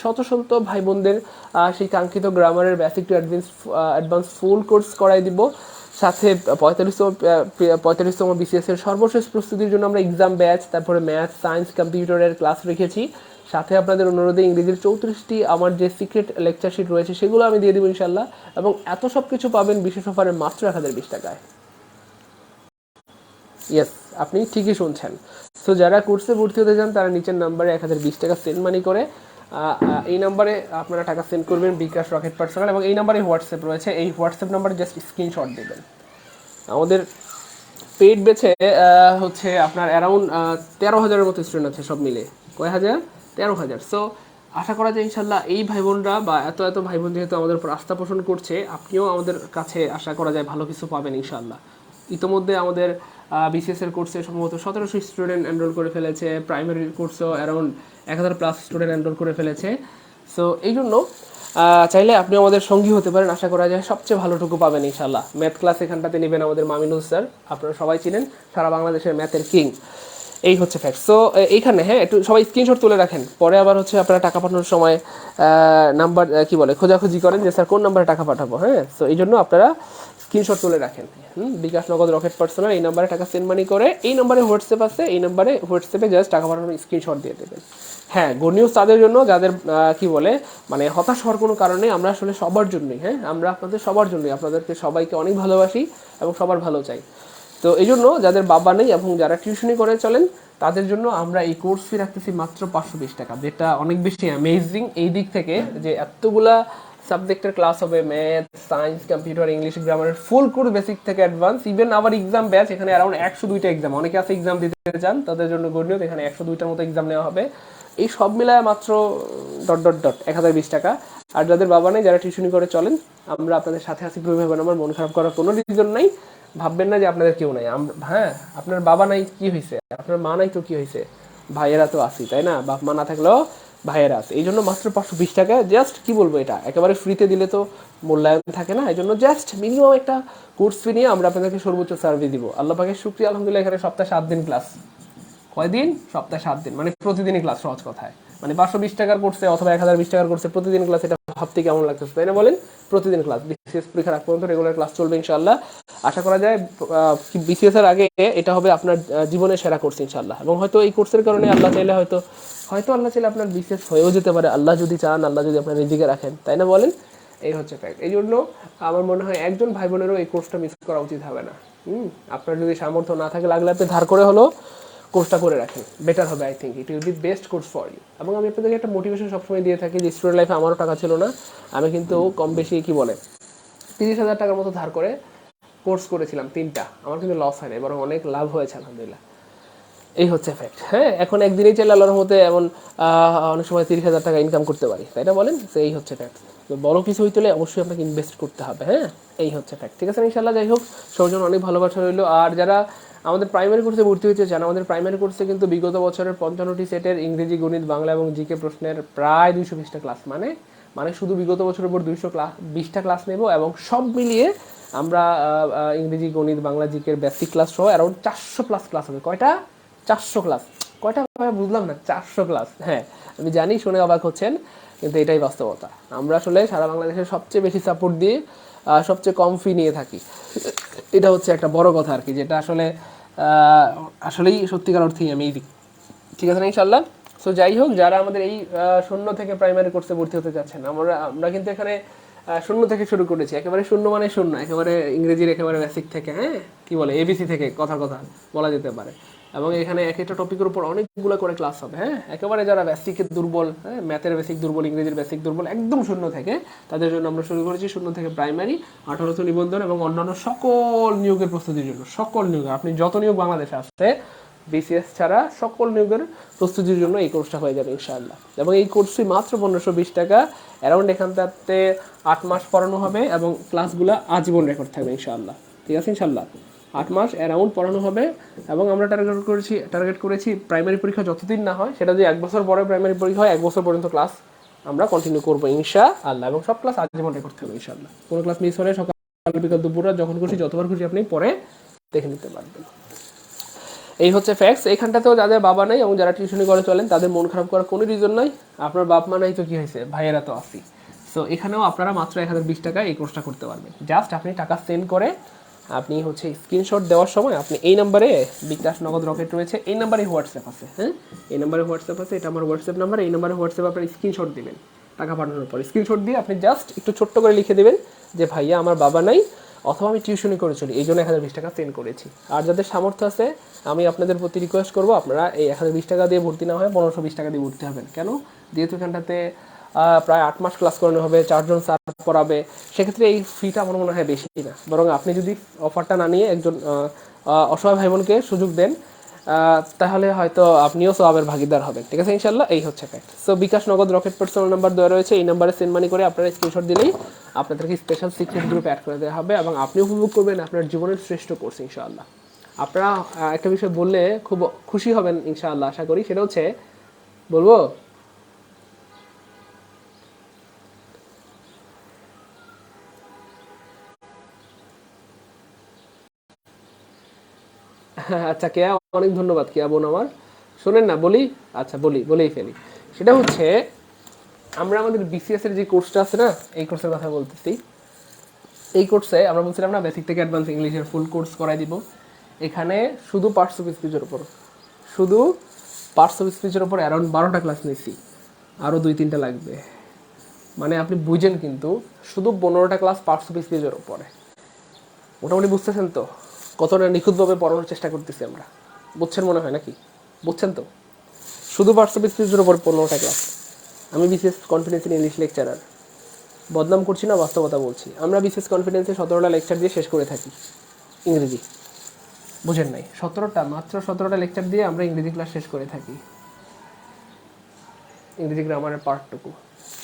শত শত ভাই বোনদের সেই কাঙ্ক্ষিত গ্রামারের basic to advance full course করাই দিব। সাথে 45তম বিসিএস এর সর্বশেষ প্রস্তুতির জন্য আমরা এক্সাম ব্যাচ, তারপরে ম্যাথ, সায়েন্স, কম্পিউটারের ক্লাস রেখেছি। সাথে আপনাদের অনুরোধে ইংরেজির 34টি আমার যে সিক্রেট লেকচার শিট রয়েছে, সেগুলো আমি দিয়ে দেবো ইনশাল্লাহ। এবং এত সব কিছু পাবেন বিশেষ অফারে মাত্র 1020 টাকায়। ইয়েস, আপনি ঠিকই শুনছেন। সো যারা কোর্সে ভর্তি হতে চান, তারা নিচের নাম্বারে 1020 টাকা সেন্ড মানি করে, এই নাম্বারে আপনারা টাকা সেন্ড করবেন, বিকাশ, রকেট, পার্সোনাল, এবং এই নাম্বারে হোয়াটসঅ্যাপ রয়েছে, এই হোয়াটসঅ্যাপ নাম্বারে জাস্ট স্ক্রিনশট দেবেন। আমাদের পেইড ব্যাচে হচ্ছে আপনার অ্যারাউন্ড 13,000-এর মতো স্টুডেন্ট আছে, সব মিলে কয় হাজার, 13,000। সো আশা করা যায় ইনশাল্লাহ এই ভাই বোনরা বা এত ভাই বোন যেহেতু আমাদের উপর আস্থা পোষণ করছে, আপনিও আমাদের কাছে আশা করা যায় ভালো কিছু পাবেন ইনশাল্লাহ। ইতোমধ্যে আমাদের বিসিএস এর কোর্সে সম্ভবত 1700 স্টুডেন্ট এনরোল করে ফেলেছে, প্রাইমারি কোর্সেও অ্যারাউন্ড 1000 প্লাস স্টুডেন্ট এনরোল করে ফেলেছে। সো এই জন্য চাইলে আপনি আমাদের সঙ্গী হতে পারেন, আশা করা যায় সবচেয়ে ভালোটুকু পাবেন ইনশাল্লাহ। ম্যাথ ক্লাস এখানটাতে নেবেন আমাদের মামিনুল স্যার, আপনারা সবাই চিনেন, সারা বাংলাদেশের ম্যাথের কিং। এই হচ্ছে ফ্যাক্ট। সো এইখানে হ্যাঁ একটু সবাই স্ক্রিনশট তুলে রাখেন, পরে আবার হচ্ছে আপনারা টাকা পাঠানোর সময় নাম্বার কি বলে খোঁজাখুঁজি করেন যে স্যার কোন নাম্বারে টাকা পাঠাবো। হ্যাঁ, সো এই জন্য আপনারা স্ক্রিনশট তুলে রাখেন। বিকাশ নগদ রকেট পার্সোনাল এই নাম্বারে টাকা সেন্ড মানি করে, এই নাম্বারে হোয়াটসঅ্যাপ আছে, এই নাম্বারে হোয়াটসঅ্যাপে জাস্ট টাকা পাঠানোর স্ক্রিনশট দিয়ে দেবেন। হ্যাঁ, গুড নিউজ তাদের জন্য যাদের কি বলে মানে হতাশ হওয়ার কোনো কারণে, আমরা আসলে সবার জন্যই, হ্যাঁ আমরা আপনাদের সবার জন্যই, আপনাদেরকে সবাইকে অনেক ভালোবাসি এবং সবার ভালো চাই। তো এই জন্য যাদের বাবা নেই এবং যারা টিউশনি করে চলেন তাদের জন্য আমরা এই কোর্স ফি রাখতেছি মাত্র 520 টাকা, যেটা অনেক বেশি অ্যামেজিং এই দিক থেকে যে এতগুলা সাবজেক্টের ক্লাস হবে, ম্যাথ, সায়েন্স, কম্পিউটার, ইংলিশ, গ্রামারের ফুল কোর্স বেসিক থেকে অ্যাডভান্স। ইভেন আবার এক্সাম ব্যাচ, এখানে অ্যারাউন্ড 102টা এক্সাম, অনেকে আছে এক্সাম দিতে চান তাদের জন্য গুড নিউজ, এখানে 102টার মতো এক্সাম নেওয়া হবে। এই সব মিলায় মাত্র ... 1020 টাকা। আর যাদের বাবা নেই, যারা টিউশনি করে চলেন, আমরা আপনাদের সাথে আছি, ভাবেন আমার মন খারাপ করার কোনো রিজন নাই, ভাববেন না যে আপনাদের কেউ নাই। হ্যাঁ, আপনার বাবা নাই কি হয়েছে, আপনার মা নাই তো কি হয়েছে, ভাইয়েরা তো আসি, তাই না? বাপ মা না থাকলেও ভাইয়েরা আছে। এই জন্য মাত্র 520 টাকা, জাস্ট কি বলবো, এটা একেবারে ফ্রিতে দিলে তো মূল্যায়ন থাকে না, এই জন্য জাস্ট মিনিমাম একটা কোর্স ফি নিয়ে আমরা আপনাদেরকে সর্বোচ্চ সার্ভিস দিব। আল্লাহ পাকের শুকরিয়া, আলহামদুলিল্লাহ এখানে সপ্তাহে 7 দিন ক্লাস। কয়দিন? সপ্তাহে 7 দিন, মানে প্রতিদিনই ক্লাস। সহজ কথায় মানে 520 টাকার কোর্সে অথবা 1020 টাকার কোর্সে প্রতিদিন ক্লাস, এটা ভাবতে কেমন লাগতেছে তাই না বলেন? প্রতিদিন ক্লাস, বিসিএস পরীক্ষার আগ পর্যন্ত রেগুলার ক্লাস চলবে ইনশাআল্লাহ। আশা করা যায় বিসিএস এর আগে এটা হবে আপনার জীবনের সেরা কোর্স ইনশাআল্লাহ। এবং হয়তো এই কোর্সের কারণে আল্লাহ চাইলে হয়তো আল্লাহ চাইলে আপনার বিসিএস হয়েও যেতে পারে, আল্লাহ যদি চান, আল্লাহ যদি আপনার রিজিকে রাখেন, তাই না বলেন? এই হচ্ছে ফ্যাক্ট। এই জন্য আমার মনে হয় একজন ভাই বোনেরও এই কোর্সটা মিস করা উচিত হবে না। আপনার যদি সামর্থ্য না থাকে, লাগলে আপনি ধার করে হলো কোর্সটা করে রাখেন, বেটার হবে। I think it will be best course for you. এবং আমি আপনাদেরকে একটা মোটিভেশন সবসময় দিয়ে থাকি যে স্টুডেন্ট লাইফে আমারও টাকা ছিল না, আমি কিন্তু কম বেশি কি বলে 30,000 টাকার মতো ধার করে কোর্স করেছিলাম 3টা, আমার কিন্তু লস হয় না, বরং অনেক লাভ হয়েছে আলহামদুলিল্লাহ। এই হচ্ছে ফ্যাক্ট। হ্যাঁ, এখন একদিনেই চাইলে আল্লাহর মতে এমন অনেক সময় 30,000 টাকা ইনকাম করতে পারি, তাই না বলেন? তো এই হচ্ছে ফ্যাক্ট। তো বড় কিছু হইতে হলে অবশ্যই আপনাকে ইনভেস্ট করতে হবে। হ্যাঁ, এই হচ্ছে ফ্যাক্ট। ঠিক আছে ইনশাআল্লাহ। যাই হোক, সবার জন্য অনেক ভালোবাসা রইলো। আর যারা আমাদের প্রাইমারি কোর্সে ভর্তি হতে চান, আমাদের প্রাইমারি কোর্সে কিন্তু বিগত বছরের 55টি সেটের ইংরেজি, গণিত, বাংলা এবং জিকে প্রশ্নের প্রায় 220টা ক্লাস, মানে শুধু বিগত বছরের উপর 220টা ক্লাস নেব। এবং সব মিলিয়ে আমরা ইংরেজি, গণিত, বাংলা, জিকের বেসিক ক্লাস সহ অ্যারাউন্ড 400 প্লাস ক্লাস হবে। কয়টা? 400 ক্লাস। কয়টা বুঝলাম না, 400 ক্লাস। হ্যাঁ, আমি জানি শুনে অবাক হচ্ছেন, কিন্তু এটাই বাস্তবতা। আমরা আসলে সারা বাংলাদেশের সবচেয়ে বেশি সাপোর্ট দিয়ে সবচেয়ে কম ফি নিয়ে থাকি। এটা হচ্ছে একটা বড় কথা আর কি, যেটা আসলেই সত্যিকার অর্থেই আমি এই দিক। ঠিক আছে না ইনশাল্লাহ। সো যাই হোক, যারা আমাদের এই 0 থেকে প্রাইমারি কোর্সে ভর্তি হতে যাচ্ছেন, আমরা কিন্তু এখানে 0 থেকে শুরু করেছি। একেবারে 0 মানে 0, একেবারে ইংরেজির একেবারে বেসিক থেকে, হ্যাঁ কি বলে এবিসি থেকে কথা বলা যেতে পারে। এবং এখানে এক একটা টপিকের উপর অনেকগুলো করে ক্লাস হবে। হ্যাঁ, একেবারে যারা বেসিকের দুর্বল, হ্যাঁ ম্যাথের বেসিক দুর্বল, ইংরেজির বেসিক দুর্বল, একদম 0 থেকে, তাদের জন্য আমরা শুরু করেছি 0 থেকে প্রাইমারি, 1800 নিবন্ধন এবং অন্যান্য সকল নিয়োগের প্রস্তুতির জন্য। সকল নিয়োগ, আপনি যত নিয়োগ বাংলাদেশে আসছে বিসিএস ছাড়া সকল নিয়োগের প্রস্তুতির জন্য এই কোর্সটা হয়ে যাবে ইনশাআল্লাহ। এবং এই কোর্সটি মাত্র 1520 টাকা। অ্যারাউন্ড এখানটাতে 8 মাস পড়ানো হবে এবং ক্লাসগুলো আজীবন রেকর্ড থাকবে ইনশাআল্লাহ। ঠিক আছে ইনশাআল্লাহ, 8 মাস অ্যারাউন্ড পড়ানো হবে। এবং আমরা টার্গেট করেছি প্রাইমারি পরীক্ষা যতদিন না হয়, সেটা যদি 1 বছর পরে প্রাইমারি পরীক্ষা হয়, 1 বছর পর্যন্ত ক্লাস আমরা কন্টিনিউ করবো ইনশাআল্লাহ। এবং সব ক্লাস আজীবন রেকর্ড থাকবে ইনশাআল্লাহ। কোনো ক্লাস মিস হলে সকাল, বিকাল, দুপুর, যখন খুশি, যতবার খুশি আপনি পরে দেখে নিতে পারবেন। এই হচ্ছে ফ্যাক্টস। এইখানটাতেও যাদের বাবা নাই এবং যারা টিউশনি করে চলেন, তাদের মন খারাপ করার কোনো রিজন নাই। আপনার বাপ মা নাই তো কি হয়েছে, ভাইয়েরা তো আসি। সো এখানেও আপনারা মাত্র 1020 টাকায় এই কোর্সটা করতে পারবেন। জাস্ট আপনি টাকা সেন্ড করে আপনি হচ্ছে স্ক্রিনশট দেওয়ার সময় আপনি এই নাম্বারে, বিকাশ নগদ রকেট রয়েছে, এই নাম্বারে হোয়াটসঅ্যাপ আছে। হ্যাঁ, এই নাম্বারে হোয়াটসঅ্যাপ আছে, এটা আমার হোয়াটসঅ্যাপ নাম্বার। এই নাম্বারে হোয়াটসঅ্যাপ আপনার স্ক্রিনশট দেবেন। টাকা পাঠানোর পর স্ক্রিনশট দিয়ে আপনি জাস্ট একটু ছোট্ট করে লিখে দেবেন যে ভাইয়া আমার বাবা নাই, অথবা আমি টিউশনি করে চলি, এই জন্য 1020 টাকা সেন্ড করেছি। আর যাদের সামর্থ্য আছে, আমি আপনাদের প্রতি রিকোয়েস্ট করবো, আপনারা এই 1020 টাকা দিয়ে ভর্তি না হয় 1520 টাকা দিয়ে ভর্তি হবেন। কেন? যেহেতু এখানটাতে প্রায় 8 মাস ক্লাস করানো হবে, 4 জন স্যার পড়াবে, সেক্ষেত্রে এই ফিটা আমার মনে হয় বেশি না। বরং আপনি যদি অফারটা না নিয়ে একজন অসহায় ভাই বোনকে সুযোগ দেন, তাহলে হয়তো আপনিও সওয়াবের ভাগিদার হবেন। ঠিক আছে ইনশাআল্লাহ, এই হচ্ছে ফ্যাক্ট। সো বিকাশ নগদ রকেট পার্সোনাল নাম্বার দেওয়া রয়েছে, এই নাম্বারে সেন্ড মানি করে আপনারা স্ক্রিনশট দিলেই আপনাদেরকে স্পেশাল সিক্রেট গ্রুপে অ্যাড করে দেওয়া হবে এবং আপনি উপভোগ করবেন আপনার জীবনের শ্রেষ্ঠ কোর্স ইনশাআল্লাহ। আপনারা একটা বিষয় বললে খুব খুশি হবেন ইনশাআল্লাহ, আশা করি। সেটা হচ্ছে, বলবো? আচ্ছা কেয়া, অনেক ধন্যবাদ কেয়া বোন আমার। শোনেন না, বলি? আচ্ছা বলেই ফেলি। সেটা হচ্ছে, আমরা আমাদের বিসিএস এর যে কোর্সটা আছে না, এই কোর্সের কথা বলতেছি। এই কোর্সে আমরা বলছিলাম না বেসিক থেকে অ্যাডভান্স ইংলিশের ফুল কোর্স করাই দিব। এখানে শুধু পার্টস অফ স্পিচের উপর, শুধু পার্টস অফ স্পিচের উপর অ্যারাউন্ড 12টা ক্লাস নিয়েছি। আরও 2-3টা লাগবে। মানে আপনি বুঝেন কিন্তু, শুধু 15টা ক্লাস পার্টস অফ স্পিচের উপরে। মোটামুটি বুঝতেছেন তো কতটা নিখুঁতভাবে পড়ানোর চেষ্টা করতেছি আমরা? বুঝছেন মনে হয় নাকি? বুঝছেন তো? শুধু পার্টস অফ স্পিচের উপর 15টা ক্লাস। আমি BCS confidence in English lecturer, বদনাম করছি না, বাস্তবতা বলছি। আমরা বিসিএস কনফিডেন্সে 17টা লেকচার দিয়ে শেষ করে থাকি ইংরেজি। বুঝেন নাই? 17টা, মাত্র 17টা লেকচার দিয়ে আমরা ইংরেজি ক্লাস শেষ করে থাকি, ইংরেজি গ্রামারের পার্টটুকু।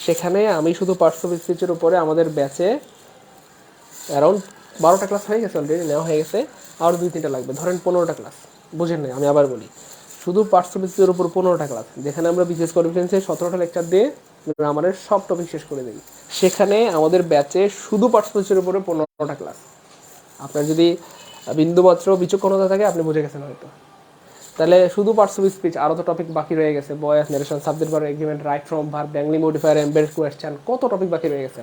সেখানে আমি শুধু পার্টস অফ স্পিচের উপরে আমাদের ব্যাচে অ্যারাউন্ড 12টা ক্লাস হয়ে গেছে, অলরেডি নেওয়া হয়ে গেছে। আর 2-3টা লাগবে, ধরেন 15টা ক্লাস। বুঝেন নাই? আমি আবার বলি, শুধু পার্টস অফ স্পিচের উপর 15টা ক্লাস, যেখানে আমরা বিসিএস কনফিডেন্সে 17টা লেকচার দিয়ে গ্রামারের সব টপিক শেষ করে দিই। সেখানে আমাদের ব্যাচে শুধু পার্টস অফ স্পিচের উপরে 15টা ক্লাস। আপনার যদি বিন্দুমাত্র বিচক্ষণতা থাকে, আপনি বুঝে গেছেন হয়তো। তাহলে শুধু পার্টস অফ স্পিচ, আরও তো টপিক বাকি রয়ে গেছে। Voice, narration, subject verb agreement, right from verb, ব্যাংলি মডিফায়ার, এমবেডেড কোয়েশ্চেন, কত টপিক বাকি রয়ে গেছে।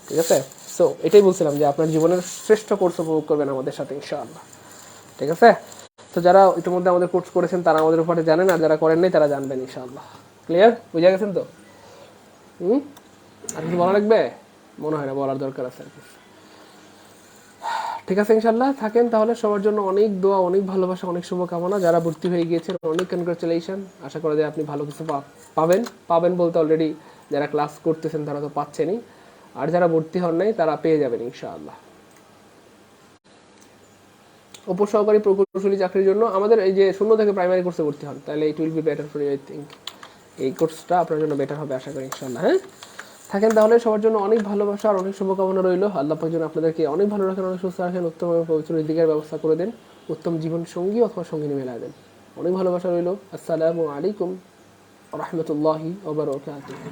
ঠিক আছে? সো এটাই বলছিলাম যে আপনার জীবনের শ্রেষ্ঠ কোর্স উপভোগ করবেন আমাদের সাথে ইনশাআল্লাহ। ঠিক আছে? তো যারা ইতিমধ্যে আমাদের কোর্স করেছেন তারা আমাদের উপরে জানেন, আর যারা করেন নাই তারা জানবেন ইনশাআল্লাহ। ক্লিয়ার? বুঝে গেছেন তো? আর কিছু বলা লাগবে? মনে হয় না বলার দরকার আছে আর কি। ঠিক আছে, ইনশাল্লাহ থাকেন তাহলে। সবার জন্য অনেক দোয়া, অনেক ভালোবাসা, অনেক শুভকামনা। যারা ভর্তি হয়ে গিয়েছেন, অনেক কনগ্রাচুলেশন। আশা করা যায় আপনি ভালো কিছু পাবেন বলতে অলরেডি যারা ক্লাস করতেছেন তারা তো পাচ্ছেনই, আর যারা ভর্তি হন নাই তারা পেয়ে যাবেন ইনশাআল্লাহ। উপসহকারী প্রকৌশলী চাকরির জন্য আমাদের এই যে 0 থেকে প্রাইমারি কোর্সে ভর্তি হন, তাহলে it will be better for you. I think এই কোর্সটা আপনার জন্য বেটার হবে, আশা করি ইনশাআল্লাহ। হ্যাঁ, থাকেন তাহলে। সবার জন্য অনেক ভালোবাসা আর অনেক শুভকামনা রইল। আল্লাহ পাক যেন আপনাদেরকে অনেক ভালো রাখেন, অনেক সুস্থ রাখেন, উত্তম এবং পবিত্র রিজিকের ব্যবস্থা করে দেন, উত্তম জীবন সঙ্গী অথবা সঙ্গিনী মেলা দেন। অনেক ভালোবাসা রইল। আসসালামু আলাইকুম ওয়া রাহমাতুল্লাহি ওয়া বারাকাতুহু।